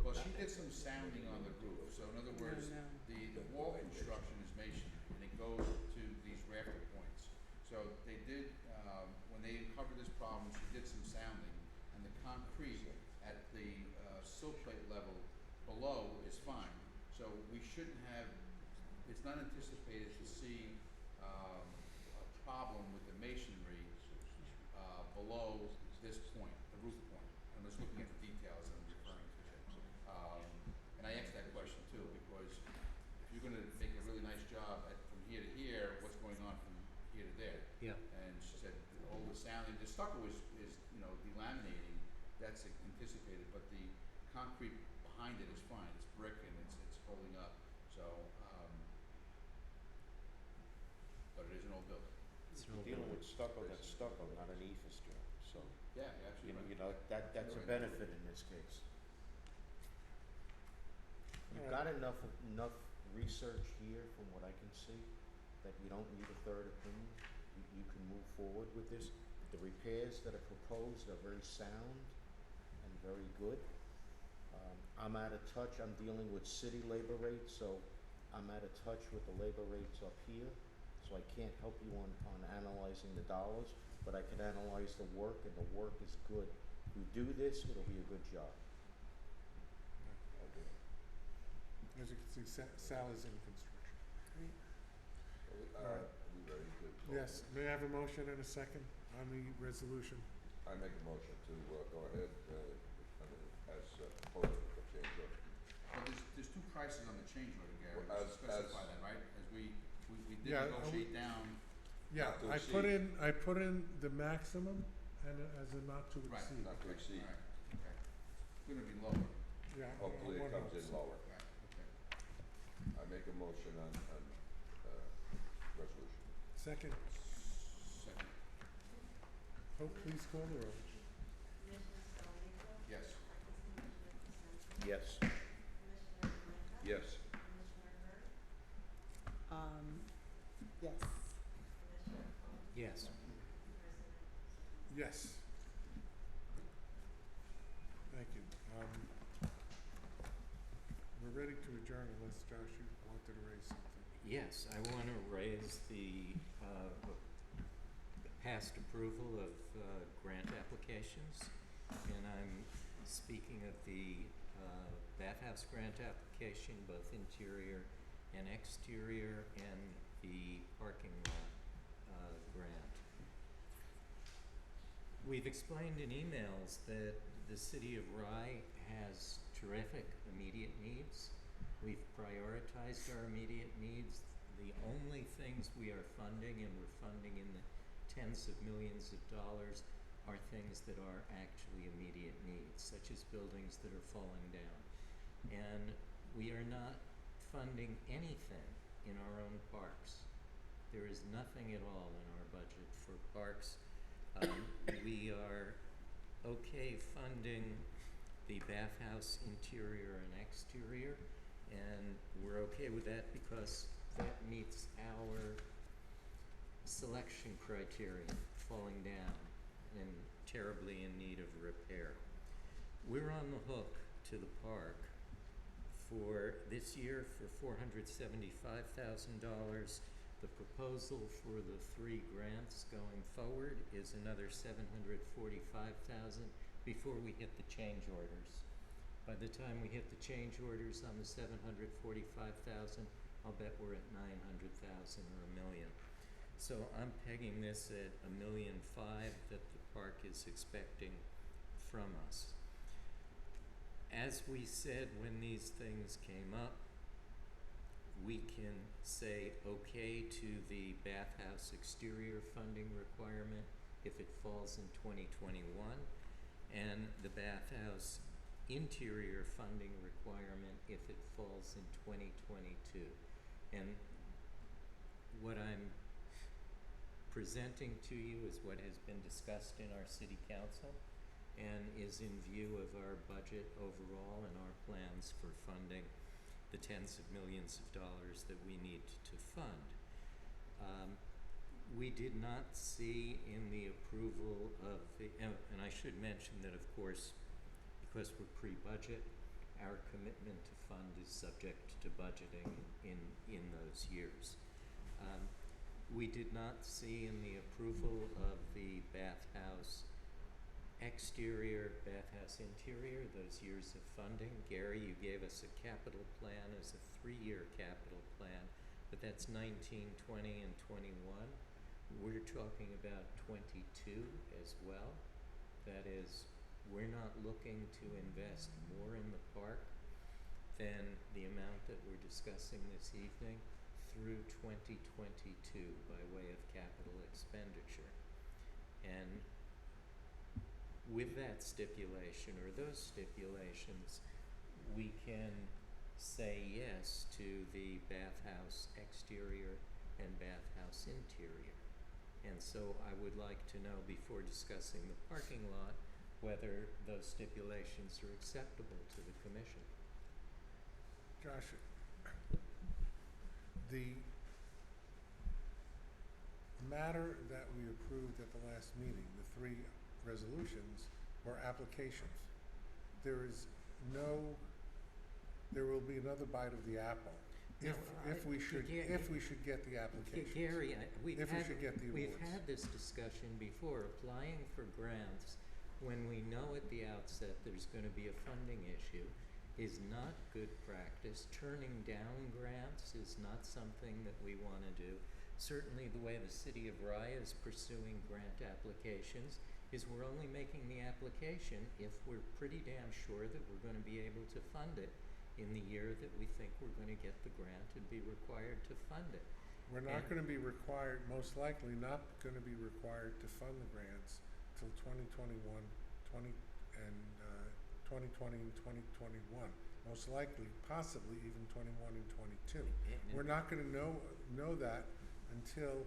Well, she did some sounding on the roof, so in other words, no. the wall construction is masonry, and it goes to these rafter points. So they did, when did some sounding, and the concrete at the sill plate level below is fine. So we shouldn't have, it's not anticipated to see a problem with the masonry below this point, the roof point. I'm just looking at the details and I'm referring to it. And I asked that question too, because if you're gonna make a really nice job from here to here, what's going on from here to there? Yeah. And she said, all the sounding, the stucco is delaminating, that's anticipated, but the concrete behind it is fine, it's brick and it's holding up, so, but it is an old building. It's You're dealing with stucco, that's stucco, not an ephes job, so, Yeah, you're absolutely you right. know, that's a Right. benefit in this case. You've got enough research here, from what I can see, that you don't need a third opinion. You can move forward with this. The repairs that are proposed are very sound and very good. I'm out of touch, I'm dealing with city labor rates, so I'm out of touch with the labor rates up here, so I can't help you on analyzing the dollars, but I can analyze the work, and the work is good. If you do this, it'll be a good job. As you can see, Sal is in construction. Are we ready to? vote? Yes, may I have a motion and a second on the resolution? I make a motion to go ahead as proposed with the change order. Well, there's two prices on the change order, Gary, Well, we should specify that, right? As we did Yeah, negotiate down, Yeah, Not to I exceed. put in the maximum and as a not to right, exceed. Not to exceed. All right, okay. It's gonna be lower, Yeah. Hopefully it one comes in hopes. lower. right, okay. I make a motion on resolution. Second, Second, Hope, please call the roll. yes. Yes. Yes. Yes. Yes. Yes. Thank you. We're ready to adjourn unless, Josh, you wanted to raise something. Yes, I want to raise the past approval of grant applications. And I'm speaking of the bathhouse grant application, both interior and exterior, and the parking lot grant. We've explained in emails that the city of Rye has terrific immediate needs. We've prioritized our immediate needs. The only things we are funding, and we're funding in the tens of millions of dollars, are things that are actually immediate needs, such as buildings that are falling down. And we are not funding anything in our own parks. There is nothing at all in our budget for parks. We are okay funding the bathhouse interior and exterior, and we're okay with that because that meets our selection criteria, falling down and terribly in need of repair. We're on the hook to the park for this year for $475,000. The proposal for the 3 grants going forward is another $745,000 before we hit the change orders. By the time we hit the change orders on the $745,000, I'll bet we're at $900,000 or $1 million. So I'm pegging this at $1.5 million that the park is expecting from us. As we said when these things came up, we can say okay to the bathhouse exterior funding requirement if it falls in 2021, and the bathhouse interior funding requirement if it falls in 2022. And what I'm presenting to you is what has been discussed in our city council and is in view of our budget overall and our plans for funding the tens of millions of dollars that we need to fund. We did not see in the approval of the, and I should mention that of course, because we're pre-budget, our commitment to fund is subject to budgeting in those years. We did not see in the approval of the bathhouse exterior, bathhouse interior, those years of funding. Gary, you gave us a capital plan as a 3-year capital plan, but that's 19, 20, and 21. We're talking about 22 as well. That is, we're not looking to invest more in the park than the amount that we're discussing this evening through 2022 by way of capital expenditure. And with that stipulation, or those stipulations, we can say yes to the bathhouse exterior and bathhouse interior. And so I would like to know, before discussing the parking lot, whether those stipulations are acceptable to the commission. Josh, the matter that we approved at the last meeting, the 3 resolutions, were applications. There will be another bite of the apple if we should get the applications. Gary, we've awards. had this discussion before. Applying for grants when we know at the outset there's going to be a funding issue is not good practice. Turning down grants is not something that we want to do. Certainly the way the City of Rye is pursuing grant applications is we're only making the application if we're pretty damn sure that we're going to be able to fund it in the year that we think we're going to get the grant and be required to fund it. We're not going to be required, most likely not going to be required to fund the grants till 2021, 2020 and 2021. Most likely, possibly even 21 and 22. We're not going to know that until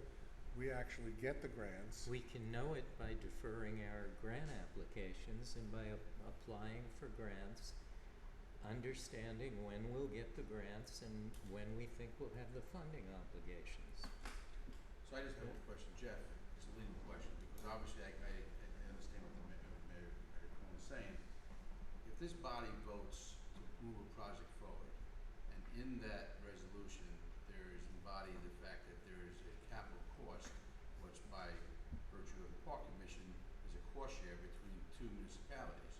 we actually get the grants. We can know it by deferring our grant applications and by applying for grants, understanding when we'll get the grants and when we think we'll have the funding obligations. So I just have one question, Jeff. It's a leading question because obviously I understand what the Mayor is saying. If this body votes to move a project forward, and in that resolution there is embodied the fact that there is a capital cost, which by virtue of the Park Commission is a cost share between 2 municipalities.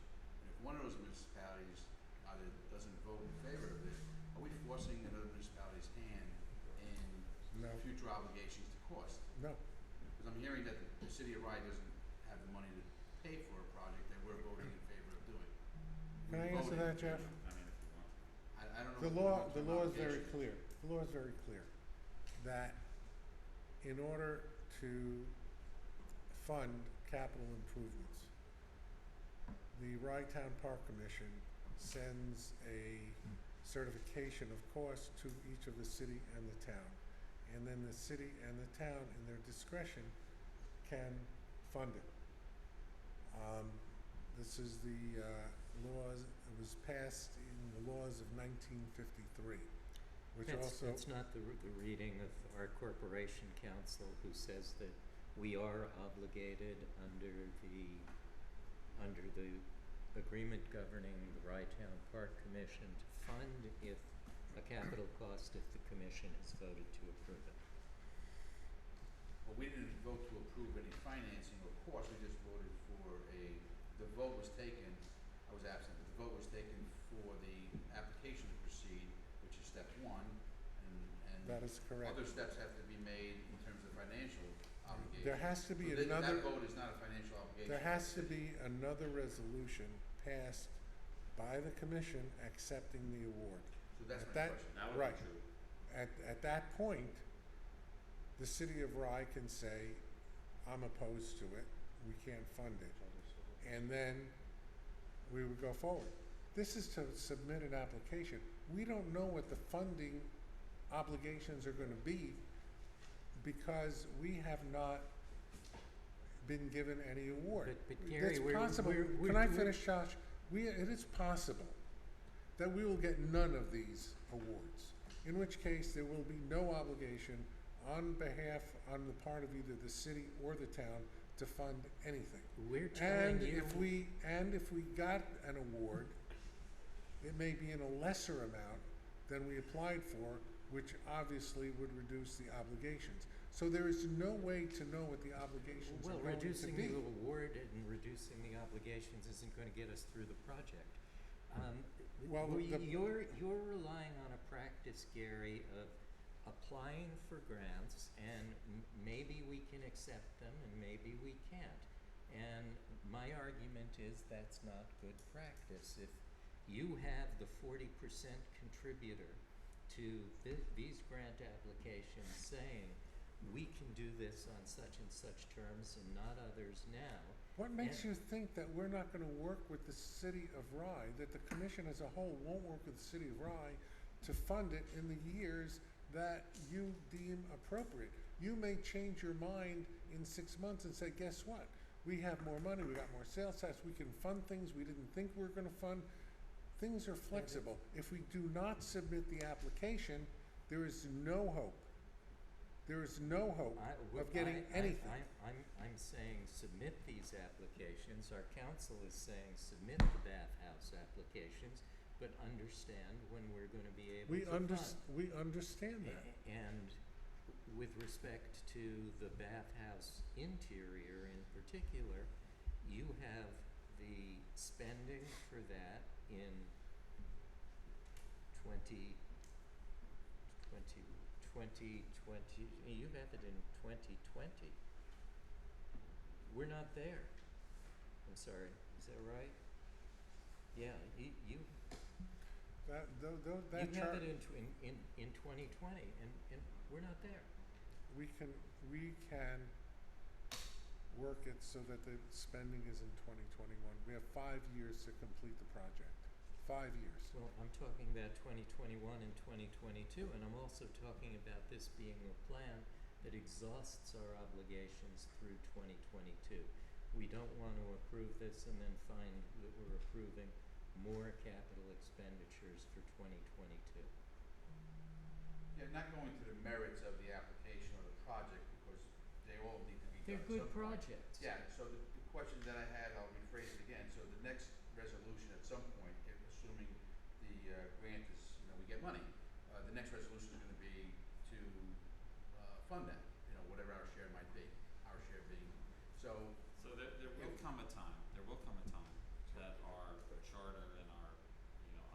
And if one of those municipalities either doesn't vote in favor of it, are we forcing another municipality's hand in future obligations to cost? No. Because I'm hearing that the City of Rye doesn't have the money to pay for a project that we're voting in favor of doing. Can I answer that, Jeff? I mean, if you want. I don't know. The law is very clear. The law is very clear that in order to fund capital improvements, the Rye Town Park Commission sends a certification of cost to each of the city and the town. And then the city and the town, in their discretion, can fund it. This is the laws, it was passed in the laws of 1953, which That's not the reading of our corporation counsel, who says that we are obligated under the agreement governing the Rye Town Park Commission to fund if a capital cost if the commission has voted to approve it. Well, we didn't vote to approve any financing or cost, we just voted for the vote was taken, I was absent, but the vote was taken for the application to proceed, which is step 1, and that is correct. other steps have to be made in terms of financial obligations. There has to be So another. that vote is not a financial obligation. There has to be another resolution passed by the commission accepting the award. So that's At my that- question. That would Right. be true. At that point, the City of Rye can say, I'm opposed to it, we can't fund it. And then we would go forward. This is to submit an application. We don't know what the funding obligations are going to be because we have not been given any award. But Gary, It's we're- possible. we're- Can I we're- finish, Josh? It is possible that we will get none of these awards, in which case there will be no obligation on the part of either the city or the town to fund anything. We're telling you. If we got an award, it may be in a lesser amount than we applied for, which obviously would reduce the obligations. So there is no way to know what the obligations Well, are going to reducing be. the award and reducing the obligations isn't gonna get us through the project. Well, You're relying on a practice, Gary, of applying for grants, and maybe we can accept them and maybe we can't. And my argument is that's not good practice. If you have the 40% contributor to these grant applications saying, we can do this on such and such terms and not others now. What makes you think that we're not gonna work with the city of Rye, that the commission as a whole won't work with the city of Rye to fund it in the years that you deem appropriate? You may change your mind in 6 months and say, guess what? We have more money, we got more sales tax, we can fund things we didn't think we were gonna fund. Things are flexible. If we do not submit the application, there is no hope. There is no hope of getting anything. I'm saying submit these applications. Our council is saying submit the bathhouse applications, but understand when we're gonna be able to fund. We understand that. And with respect to the bathhouse interior in particular, you have the spending for that in 2020, you have it in 2020. We're not there. I'm sorry, is that right? Yeah, you That have chart, it in 2020, and we're not there. we can work it so that the spending is in 2021. We have 5 years to complete the project. 5 years. Well, I'm talking about 2021 and 2022, and I'm also talking about this being a plan that exhausts our obligations through 2022. We don't want to approve this and then find that we're approving more capital expenditures for 2022. Yeah, not going to the merits of the application or the project, because they all need to be done They're at good some point. projects. Yeah, so the question that I had, I'll rephrase it again, so the next resolution at some point, assuming the grant is, we get money, the next resolution is gonna be to fund that, whatever our share might be, our share being, so. So there will come a time that our charter and our,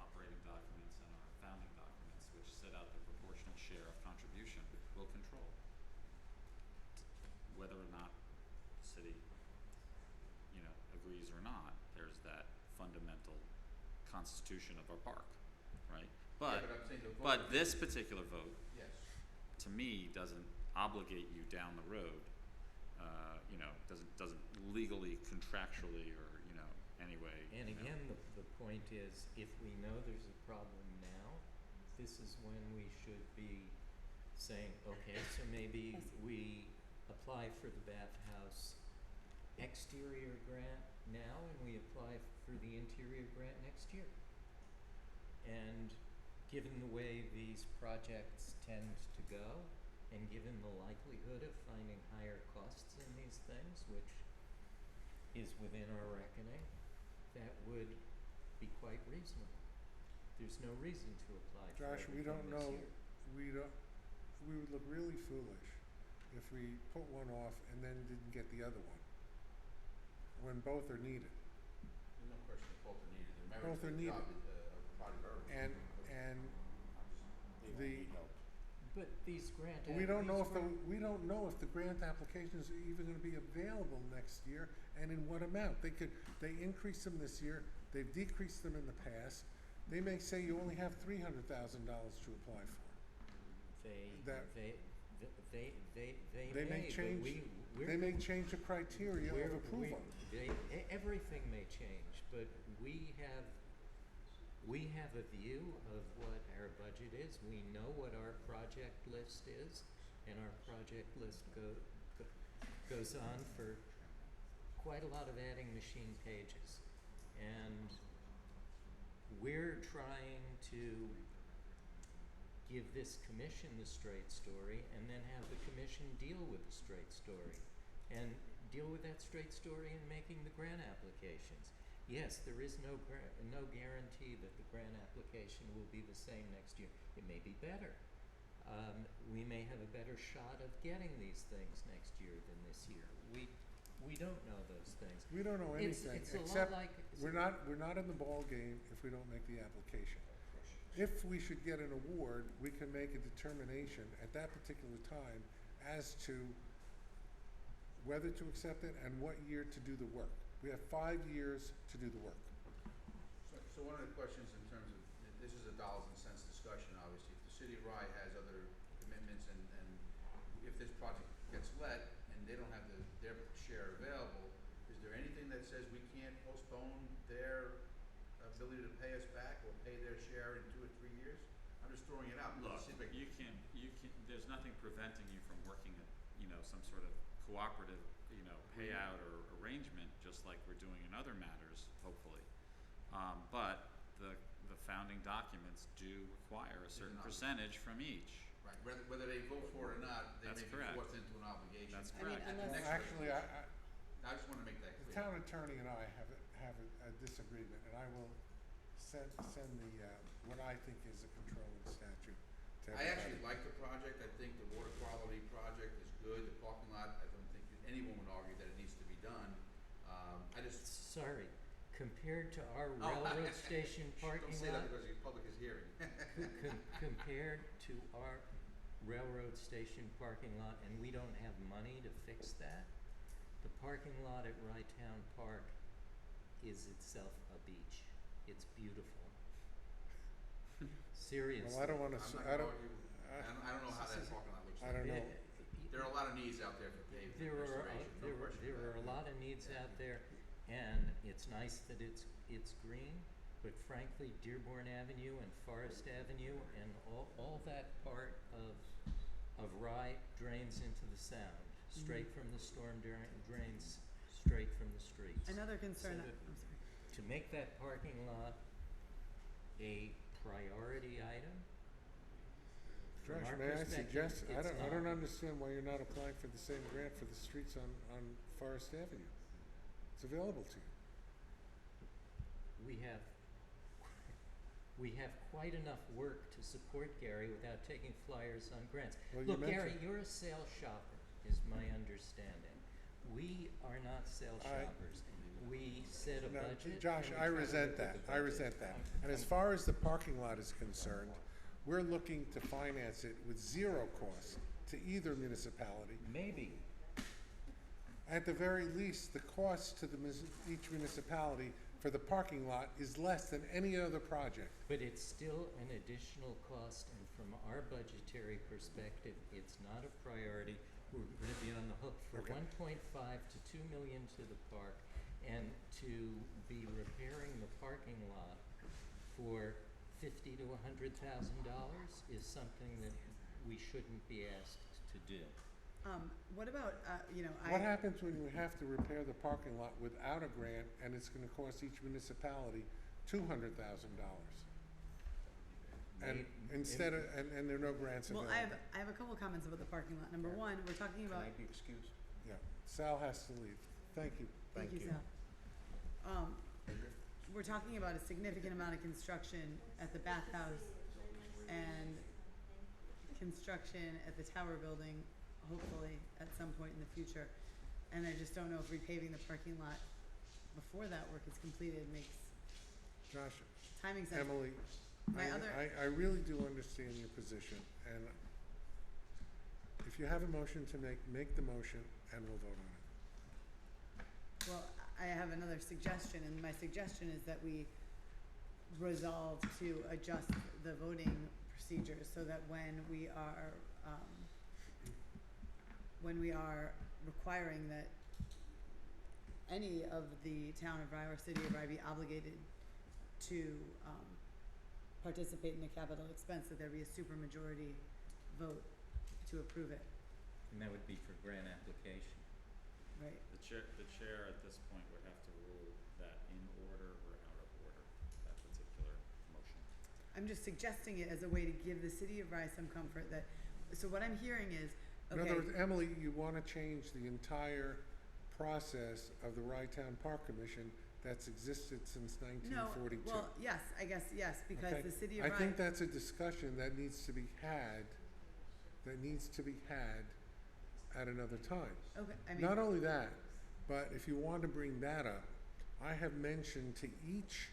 operating documents and our founding documents, which set out the proportional share of contribution, will control. Whether or not the city, agrees or not, there's that fundamental constitution of our park, right? But, I'm saying the vote. but this particular vote, Yes. to me, doesn't obligate you down the road, doesn't legally, contractually, or, anyway. And again, the point is, if we know there's a problem now, this is when we should be saying, okay, so maybe we apply for the bathhouse exterior grant now, and we apply for the interior grant next year. And given the way these projects tend to go, and given the likelihood of finding higher costs in these things, which is within our reckoning, that would be quite reasonable. There's no reason to apply for Josh, we everything don't this know, year. we would look really foolish if we put one off and then didn't get the other one, when both are needed. There's no question that both are needed, the merits Both of are the needed. job are probably very. And the, But these grant we don't know if the grant applications are even gonna be available next year, and in what amount. They increased them this year, they've decreased them in the past. They may say you only have $300,000 to apply for. They may change, they may change the criteria of approval. Everything may change, but we have a view of what our budget is. We know what our project list is, and our project list goes on for quite a lot of adding machine pages. And we're trying to give this commission the straight story, and then have the commission deal with the straight story, and deal with that straight story in making the grant applications. Yes, there is no guarantee that the grant application will be the same next year. It may be better, we may have a better shot of getting these things next year than this year. We don't know those things. We don't know anything, It's a lot except like. we're not in the ball game if we don't make the application. If we should get an award, we can make a determination at that particular time as to whether to accept it and what year to do the work. We have 5 years to do the work. So one of the questions in terms of, this is a dollars and cents discussion, obviously. If the city of Rye has other commitments and if this project gets let and they don't have their share available, is there anything that says we can't postpone their ability to pay us back or pay their share in 2 or 3 years? I'm just throwing it out. Look, you can, there's nothing preventing you from working at, some sort of cooperative, payout or arrangement, just like we're doing in other matters, hopefully. But the founding documents do require a certain percentage from each. Right, whether they vote for it or not, they That's may correct. be forced into an obligation. That's I mean, correct. unless- Actually, I just wanna make that the clear. town attorney and I have a disagreement, and I will send the, what I think is a controlling statute to everybody. I actually like the project. I think the water quality project is good. The parking lot, I don't think anyone would argue that it needs to be done. I just. Sorry, compared to our railroad station parking Don't say that lot, because the public is hearing. compared to our railroad station parking lot, and we don't have money to fix that, the parking lot at Rytown Park is itself a beach. It's beautiful. Seriously. Well, I don't wanna, I'm not I gonna don't, argue. I don't know how that parking lot looks I like. don't know. There are a lot of needs out there for pavement restoration, no question There about are a that. lot of needs out there, and it's nice that it's green, but frankly, Dearborn Avenue and Forest Avenue and all that part of Rye drains into the Sound, straight from the storm drains straight from the streets. Another concern, So I'm sorry. to make that parking lot a priority item, from Josh, our may I perspective, suggest, I it's don't not. understand why you're not applying for the same grant for the streets on Forest Avenue. It's available to you. We have quite enough work to support Gary without taking flyers on grants. Well, you Look, Gary, mentioned- you're a sales shopper, is my understanding. We are not sales shoppers. We set a No, budget. Josh, and we I try to resent live that, with the I budget. resent that. I'm- And as I'm- far as the parking lot is concerned, we're looking to finance it with zero cost to either municipality. Maybe. At the very least, the cost to each municipality for the parking lot is less than any other project. But it's still an additional cost, and from our budgetary perspective, it's not a priority. We're gonna be on the hook for Okay. 1.5 to 2 million to the park, and to be repairing the parking lot for $50,000 to $100,000 is something that we shouldn't be asked to do. What about, What happens when you have to repair the parking lot without a grant and it's gonna cost each municipality $200,000? And instead of, and there are no grants well, available. I have a couple comments about the parking lot. Number one, we're talking Can about. I be excused? Yeah, Sal has to leave. Thank you. Thank you, Sal. We're talking about a significant amount of construction at the bathhouse and construction at the tower building, hopefully at some point in the future. And I just don't know if repaving the parking lot before that work is completed makes Josh, timing sense. Emily, I really do understand your position, and if you have a motion to make the motion, and we'll vote on it. Well, I have another suggestion, and my suggestion is that we resolve to adjust the voting procedures so that when we are requiring that any of the town of Rye or city of Rye be obligated to participate in the capital expense, that there be a supermajority vote to approve it, And that would be for grant application. right? The chair at this point would have to rule that in order or out of order, that particular motion. I'm just suggesting it as a way to give the city of Rye some comfort that, so what I'm hearing is, In okay, other words, Emily, you want to change the entire process of the Rye-Town Park Commission that's existed since 1942. well, yes, I guess, yes, because Okay? the city of I Rye. think that's a discussion that needs to be had that needs to be had at another time. Okay, I mean, Not only that, but if you want to bring that up, I have mentioned to each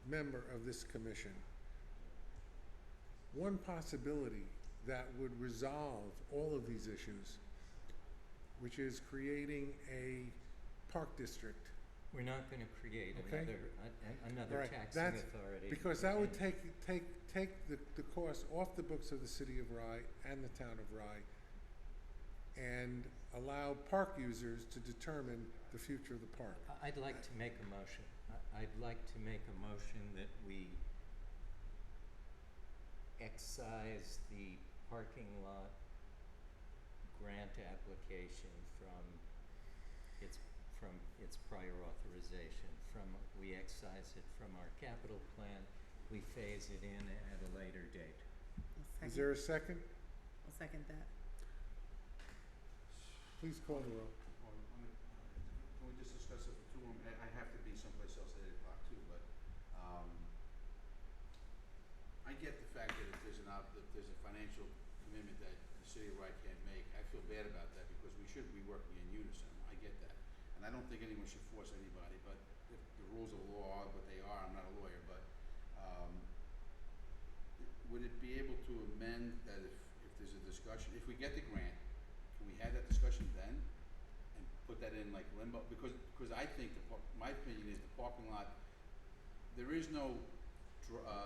member of this commission one possibility that would resolve all of these issues, which is creating a park district. We're not gonna create Okay. another, another Right, taxing that's- authority. Because that would and- take the cost off the books of the city of Rye and the town of Rye, and allow park users to determine the future of the park. I'd like to make a motion. I'd like to make a motion that we excise the parking lot grant application from its prior authorization. We excise it from our capital plan, we phase it in at a later date. I'll Is there a second? I'll second that. Please call the roll. Can we just discuss it for 2 more minutes? I have to be someplace else at 8 o'clock too, but, I get the fact that if there's a financial commitment that the city of Rye can't make. I feel bad about that because we should be working in unison. I get that. And I don't think anyone should force anybody, but if the rules of law are what they are, I'm not a lawyer, but, would it be able to amend that if there's a discussion, if we get the grant, can we have that discussion then? And put that in like limbo? Because I think my opinion is the parking lot, there is no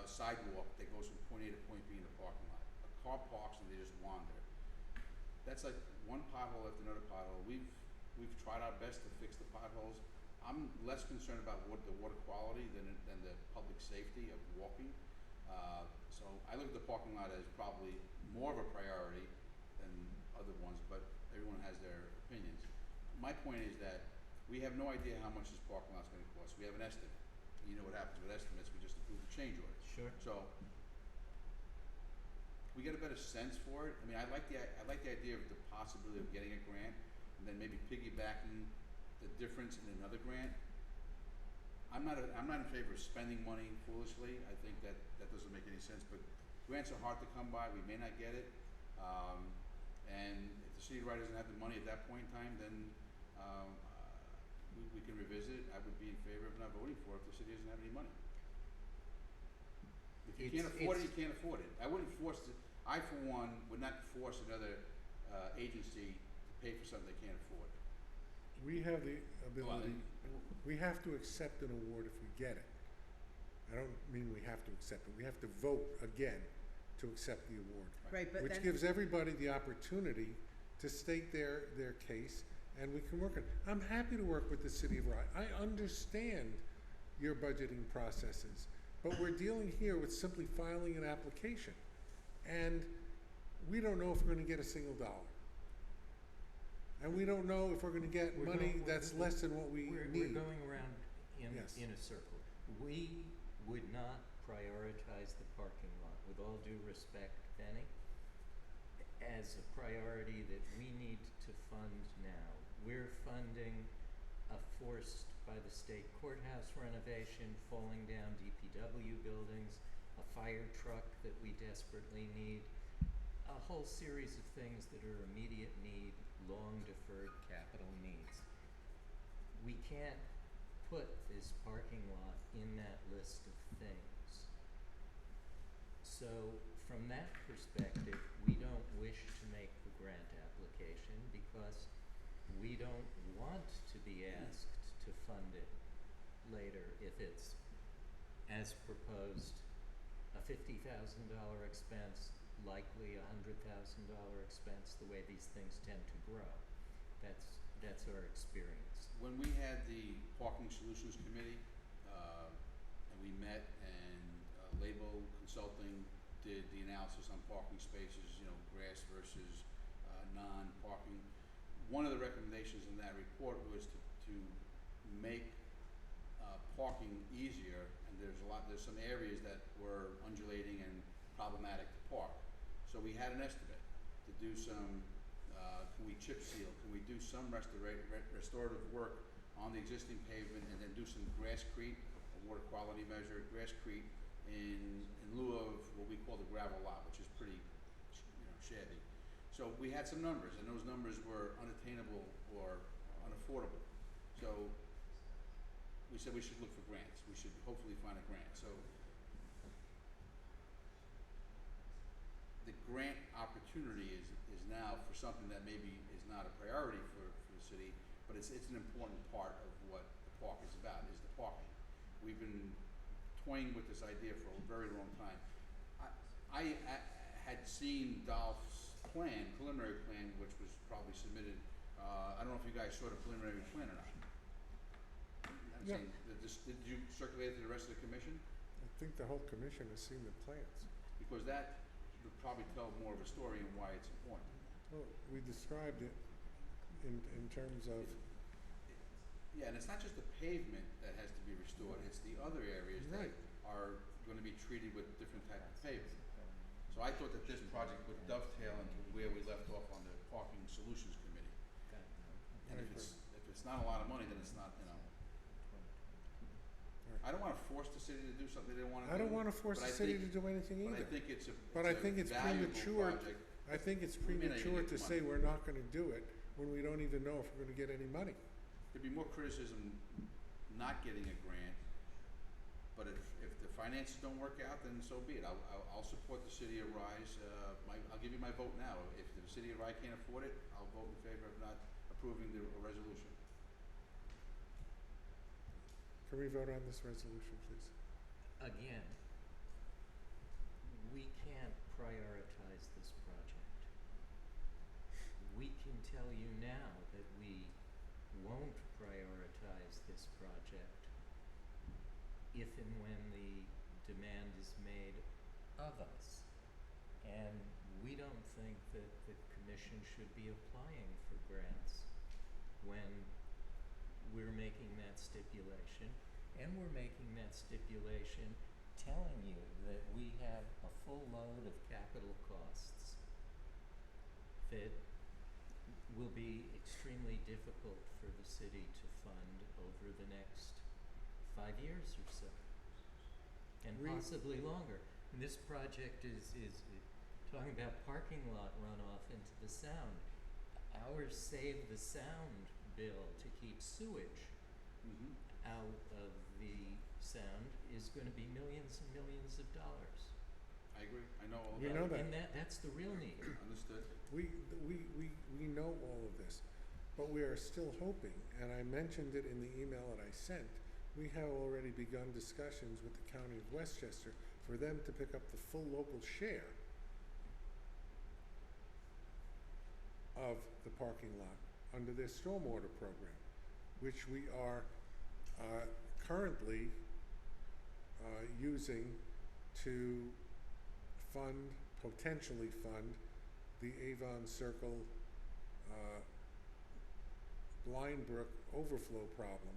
sidewalk that goes from point A to point B in the parking lot. A car parks and they just wander. That's like one pothole after another pothole. We've tried our best to fix the potholes. I'm less concerned about the water quality than the public safety of walking. So I look at the parking lot as probably more of a priority than other ones, but everyone has their opinions. My point is that we have no idea how much this parking lot's gonna cost. We have an estimate. You know what happens with estimates, we just approve the change orders. Sure. So, we get a better sense for it. I mean, I like the idea of the possibility of getting a grant and then maybe piggybacking the difference in another grant. I'm not in favor of spending money foolishly. I think that doesn't make any sense, but grants are hard to come by. We may not get it. And if the city of Rye doesn't have the money at that point in time, then, we can revisit it. I would be in favor of not voting for it if the city doesn't have any money. If you can't afford it, you can't afford it. I wouldn't force I, for one, would not force another, agency to pay for something they can't afford. We have the ability, we have to accept an award if we get it. I don't mean we have to accept it, we have to vote again to accept the award. Right, but Which then, gives everybody the opportunity to state their case, and we can work on it. I'm happy to work with the city of Rye. I understand your budgeting processes, but we're dealing here with simply filing an application. And we don't know if we're gonna get a single dollar. And we don't know if we're gonna get money that's less than what we need. We're going around Yes. in a circle. We would not prioritize the parking lot, with all due respect, Benny, as a priority that we need to fund now. We're funding a forced by the state courthouse renovation, falling down DPW buildings, a fire truck that we desperately need, a whole series of things that are immediate need, long deferred capital needs. We can't put this parking lot in that list of things. So from that perspective, we don't wish to make the grant application because we don't want to be asked to fund it later if it's, as proposed, a $50,000 expense, likely a $100,000 expense, the way these things tend to grow. That's our experience. When we had the Parking Solutions Committee, and we met and Label Consulting did the analysis on parking spaces, grass versus non-parking. One of the recommendations in that report was to make parking easier, and there's some areas that were undulating and problematic to park. So we had an estimate to do some, can we chip seal, can we do some restorative work on the existing pavement and then do some grasscrete, a water quality measure, grasscrete in lieu of what we call the gravel lot, which is pretty shabby. So we had some numbers, and those numbers were unattainable or unaffordable. So we said we should look for grants. We should hopefully find a grant. So the grant opportunity is now for something that maybe is not a priority for the city, but it's an important part of what the park is about, is the parking. We've been toying with this idea for a very long time. I had seen Dolph's plan, preliminary plan, which was probably submitted, I don't know if you guys saw the preliminary plan or not. I'm Yeah. saying, did you circulate it to the rest of the commission? I think the whole commission has seen the plans. Because that would probably tell more of a story and why it's important. Well, we described it in terms of, Yeah, and it's not just the pavement that has to be restored, it's the other areas that Right. are gonna be treated with different type of pavement. So I thought that this project would dovetail into where we left off on the Parking Solutions Committee. And if it's not a lot of money, then it's not, you know. I don't wanna force the city to do something they don't wanna do. I don't wanna force but the I city think- to do anything But I either. think it's a, But I it's a think it's valuable premature, project. I think it's We may not even premature get to the say money. we're not gonna do it when we don't even know if we're gonna get any money. There'd be more criticism not getting a grant, but if the finances don't work out, then so be it. I'll support the city of Rise, I'll give you my vote now. If the city of Rye can't afford it, I'll vote in favor of not approving the resolution. Can we vote on this resolution, please? Again, we can't prioritize this project. We can tell you now that we won't prioritize this project if and when the demand is made of us. And we don't think that the commission should be applying for grants when we're making that stipulation, and we're making that stipulation telling you that we have a full load of capital costs that will be extremely difficult for the city to fund over the next 5 years or so, and possibly longer. And this project is talking about parking lot runoff into the sound. Ours save the sound bill to keep sewage out of the sound is gonna be millions and millions of dollars. I agree, I know all We that. know that. And that's the real need. Understood. We know all of this, but we are still hoping, and I mentioned it in the email that I sent, we have already begun discussions with the county of Westchester for them to pick up the full local share of the parking lot under their stormwater program, which we are currently using to potentially fund the Avon Circle Blind Brook overflow problem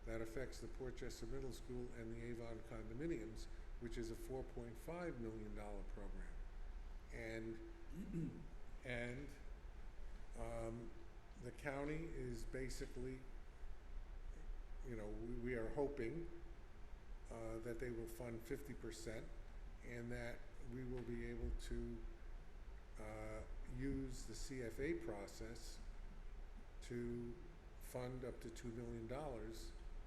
that affects the Portchester Middle School and the Avon condominiums, which is a $4.5 million program. And the county is basically, we are hoping that they will fund 50% and that we will be able to use the CFA process to fund up to $2 million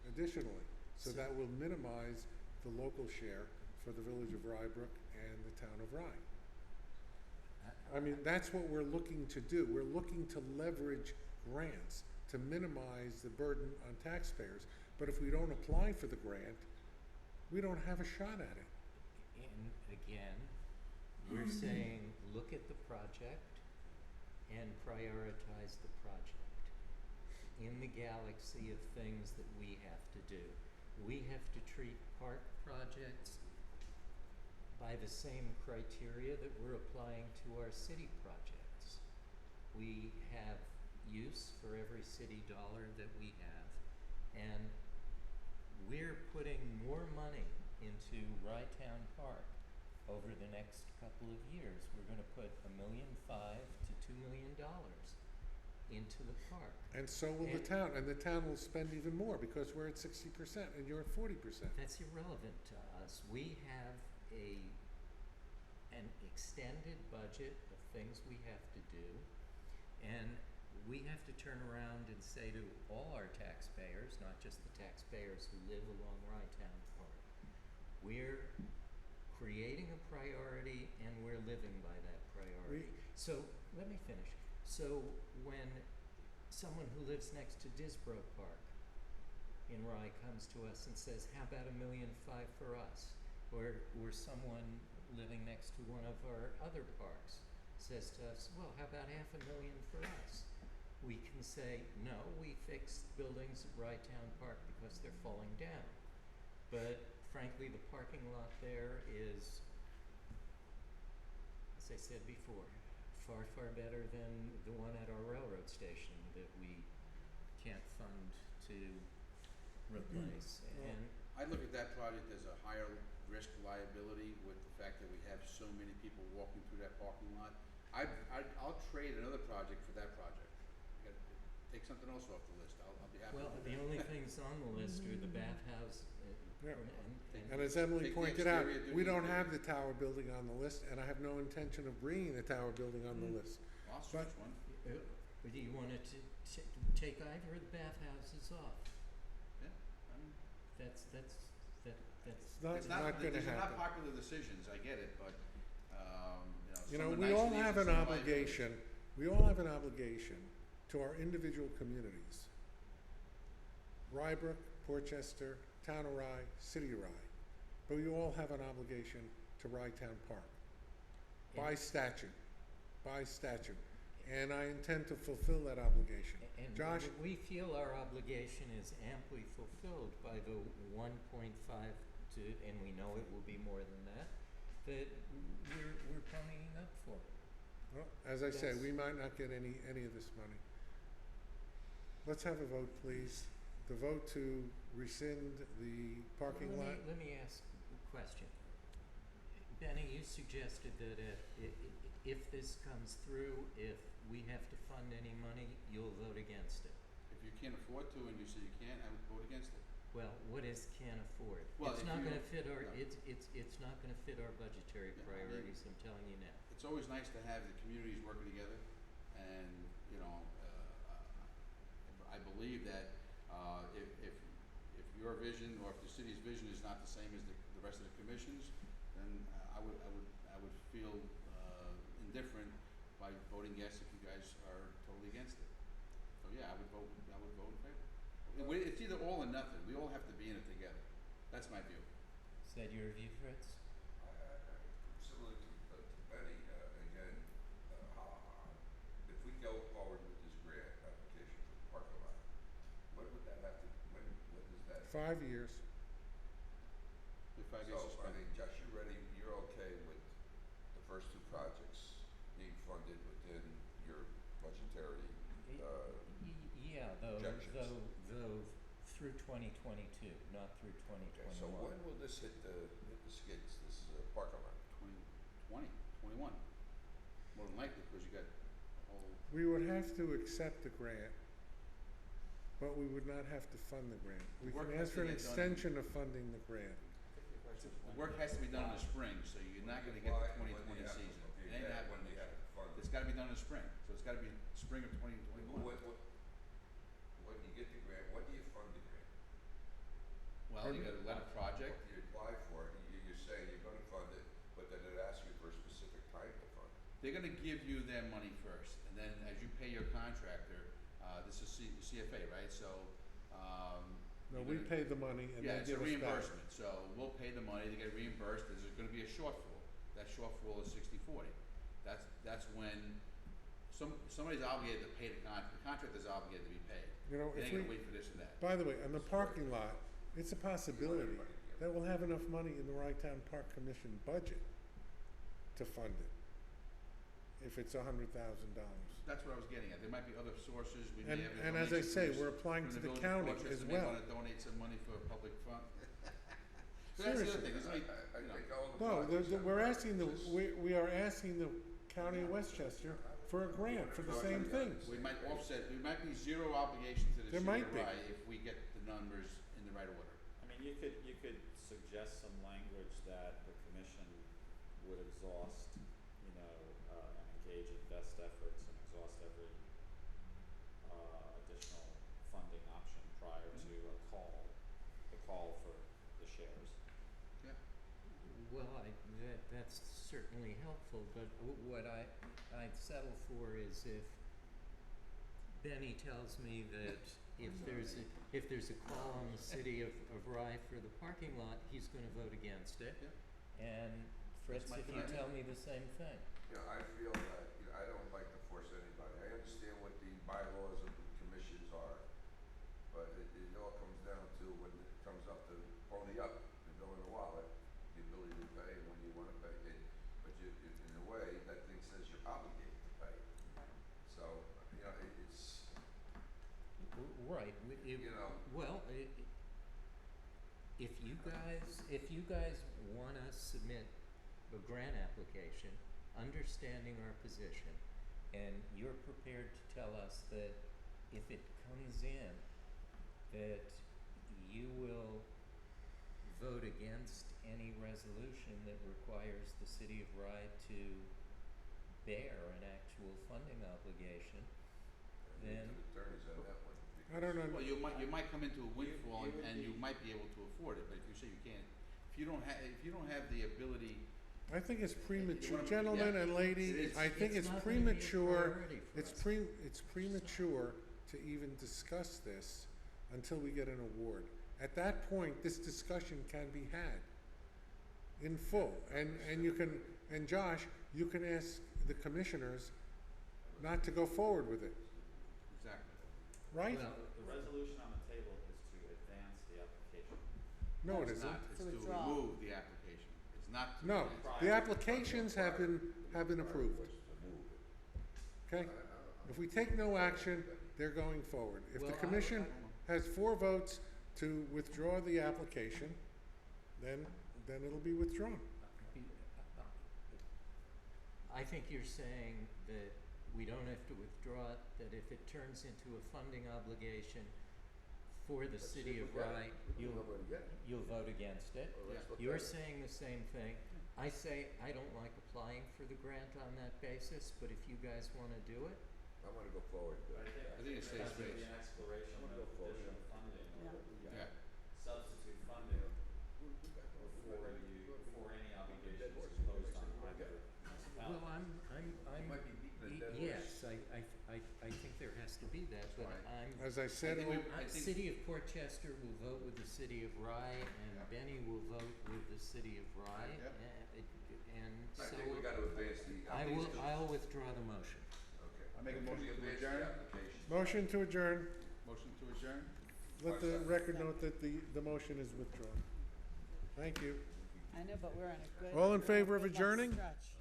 additionally. So that will minimize the local share for the village of Rybrook and the town of Rye. I mean, that's what we're looking to do. We're looking to leverage grants to minimize the burden on taxpayers. But if we don't apply for the grant, we don't have a shot at it. And again, we're saying, look at the project and prioritize the project. In the galaxy of things that we have to do, we have to treat park projects by the same criteria that we're applying to our city projects. We have use for every city dollar that we have, and we're putting more money into Rytown Park over the next couple of years. We're gonna put $1.5 million to $2 million into the park. And so will the town, and the town will spend even more because we're at 60% and you're at 40%. That's irrelevant to us. We have an extended budget of things we have to do, and we have to turn around and say to all our taxpayers, not just the taxpayers who live along Rytown Park, we're creating a priority and we're living by that priority. So, let me finish. So, when someone who lives next to Disbrook Park in Rye comes to us and says, how about $1.5 million for us? Or someone living next to one of our other parks says to us, well, how about $500,000 for us? We can say, no, we fixed buildings at Rytown Park because they're falling down. But frankly, the parking lot there is, as I said before, far, far better than the one at our railroad station that we can't fund to replace. And I look at that project as a higher risk liability with the fact that we have so many people walking through that parking lot. I'll trade another project for that project. Take something else off the list. I'll be happy well, with the that. only things on the list are the bathhouse Yeah. and And as Emily Take the pointed out, exterior, do we the don't interior. have the tower building on the list, and I have no intention of bringing the tower building on the list. I'll switch But- one. do you want to take either of the bathhouses off? Yeah, I mean, That's It's not it's not, gonna these are not happen. popular decisions, I get it, but, You some know, are we nice all and easy, have an some are liability. obligation, we all have an obligation to our individual communities. Rybrook, Portchester, Town of Rye, City of Rye. But we all have an obligation to Rytown Park. By statute, by statute. And I intend to fulfill that obligation. And Josh? we feel our obligation is amply fulfilled by the 1.5 to, and we know it will be more than that we're ponying up for. Well, as I say, Yes. we might not get any of this money. Let's have a vote, please. The vote to rescind the parking lot. Let me ask a question. Benny, you suggested that if this comes through, if we have to fund any money, you'll vote against it. If you can't afford to and you say you can't, I would vote against it. Well, what is can't afford? Well, It's if not you- gonna fit our, no. it's not gonna fit our budgetary Yeah, I mean- priorities, I'm telling you now. It's always nice to have the communities working together, and, you know, I believe that, if your vision, or if the city's vision is not the same as the rest of the commissions, then I would feel, indifferent by voting yes if you guys are totally against it. So, yeah, I would vote in favor. It's either all or nothing, we all have to be in it together, that's my view. Is that your view, Fritz? Similar to Benny, again, if we go forward with this grant application for the parking lot, when would that have to, when does that? 5 years. If I guess So, I mean, Josh, you're okay with the first two projects being funded within your budgetary, Yeah, though projections. through 2022, not through okay, 2021. so when will this hit the skids, this parking lot? 21, more than likely, because you got a whole, We would have to accept the grant, but we would not have to fund the grant. We Work can has ask to for an get done. extension of funding the grant. the work has to be done in the spring, so you're not gonna get the 2020 season. It ain't happening When do you this have year. to fund it? It's gotta be done in the spring, so it's gotta be spring of 2021. When you get the grant, when do you fund the grant? Well, you gotta let a project, What do you apply for it? You're saying you're gonna fund it, but then it asks you for a specific time to fund it. they're gonna give you their money first, and then as you pay your contractor, this is CFA, right, so, No, you're we gonna- pay the money and Yeah, they it's a give us back. reimbursement, so we'll pay the money, they get reimbursed, there's gonna be a shortfall. That shortfall is 60/40. That's when somebody's obligated to pay the contractor's obligated to be paid. You know, They if ain't gonna we, wait for this and that. by the way, on the parking lot, it's a possibility that we'll have enough money in the Rytown Park Commission budget to fund it, if it's $100,000. That's what I was getting at, there might be other sources, we may And, have a and as I donation say, from we're applying from to the village of county Portchester, as may well. wanna donate some money for a public fund. So that's the other thing, Seriously. there's only, I think all the No, projects have we're asking references. we are asking the county of Westchester for a grant for the same things. we might be zero obligation to the There city might of be. Rye if we get the numbers in the right order. I mean, you could suggest some language that the commission would exhaust exhaust every, additional funding option prior to the call for the shares. Yeah. Well, that's certainly helpful, but what I'd settle for is if Benny tells me that if there's a call on the city of Rye for the parking lot, he's gonna vote against it. Yeah. And Fritz, That's my if you commitment. tell me the same thing. I feel that, I don't like to force anybody. I understand what the bylaws of the commissions are, but it all comes down to when it comes up to pony up and go in the wallet, the ability to pay and when you wanna pay. But in a way, that thing says you're obligated to pay. So, it's, Right, well, if you guys wanna submit a grant application, understanding our position, and you're prepared to tell us that if it comes in, that you will vote against any resolution that requires the city of Rye to bear an actual funding obligation, then attorneys on that one. I don't know. Well, you might come into a windfall and you might be able to afford it, but if you say you can't, if you don't have the ability. I think it's premature, wanna- gentlemen yeah, and lady, it is. I think It's it's not gonna be a premature, priority for it's us. it's premature to even discuss this until we get an award. At that point, this discussion can be had in full, and you can, and Josh, you can ask the commissioners not to go forward with it, Exactly. right? well, The resolution on the table is to advance the application. No, it It's isn't. not, it's To to withdraw. remove the application. It's not to. No, advance. the applications have been approved, okay? If we take no action, they're going forward. If the Well, commission has 4 votes to withdraw the application, then it'll be withdrawn. I think you're saying that we don't have to withdraw it, that if it turns into a funding obligation for the city of Rye, you'll vote against it. You're saying the same thing. I say I don't like applying for the grant on that basis, but if you guys wanna do it, I wanna go forward. I think it there has saves to be space. an exploration of additional funding, or Yeah. substitute funding before any obligations imposed on either municipality. well, I'm, Might be beating a dead horse. yes, I think there has to be that, but Right. I'm, As I said, I think we- City of Portchester will vote with the city of Rye, and Yeah. Benny will vote with the city of Rye, Yeah. and I so think we gotta advance the. I'll withdraw the motion. Okay. I make a Can motion we to advance the adjourn? application? motion to adjourn. Motion to adjourn? Let the record note that the motion is withdrawn. Thank you. I know, but we're on a good. All in we're on a favor of good long adjourning? stretch.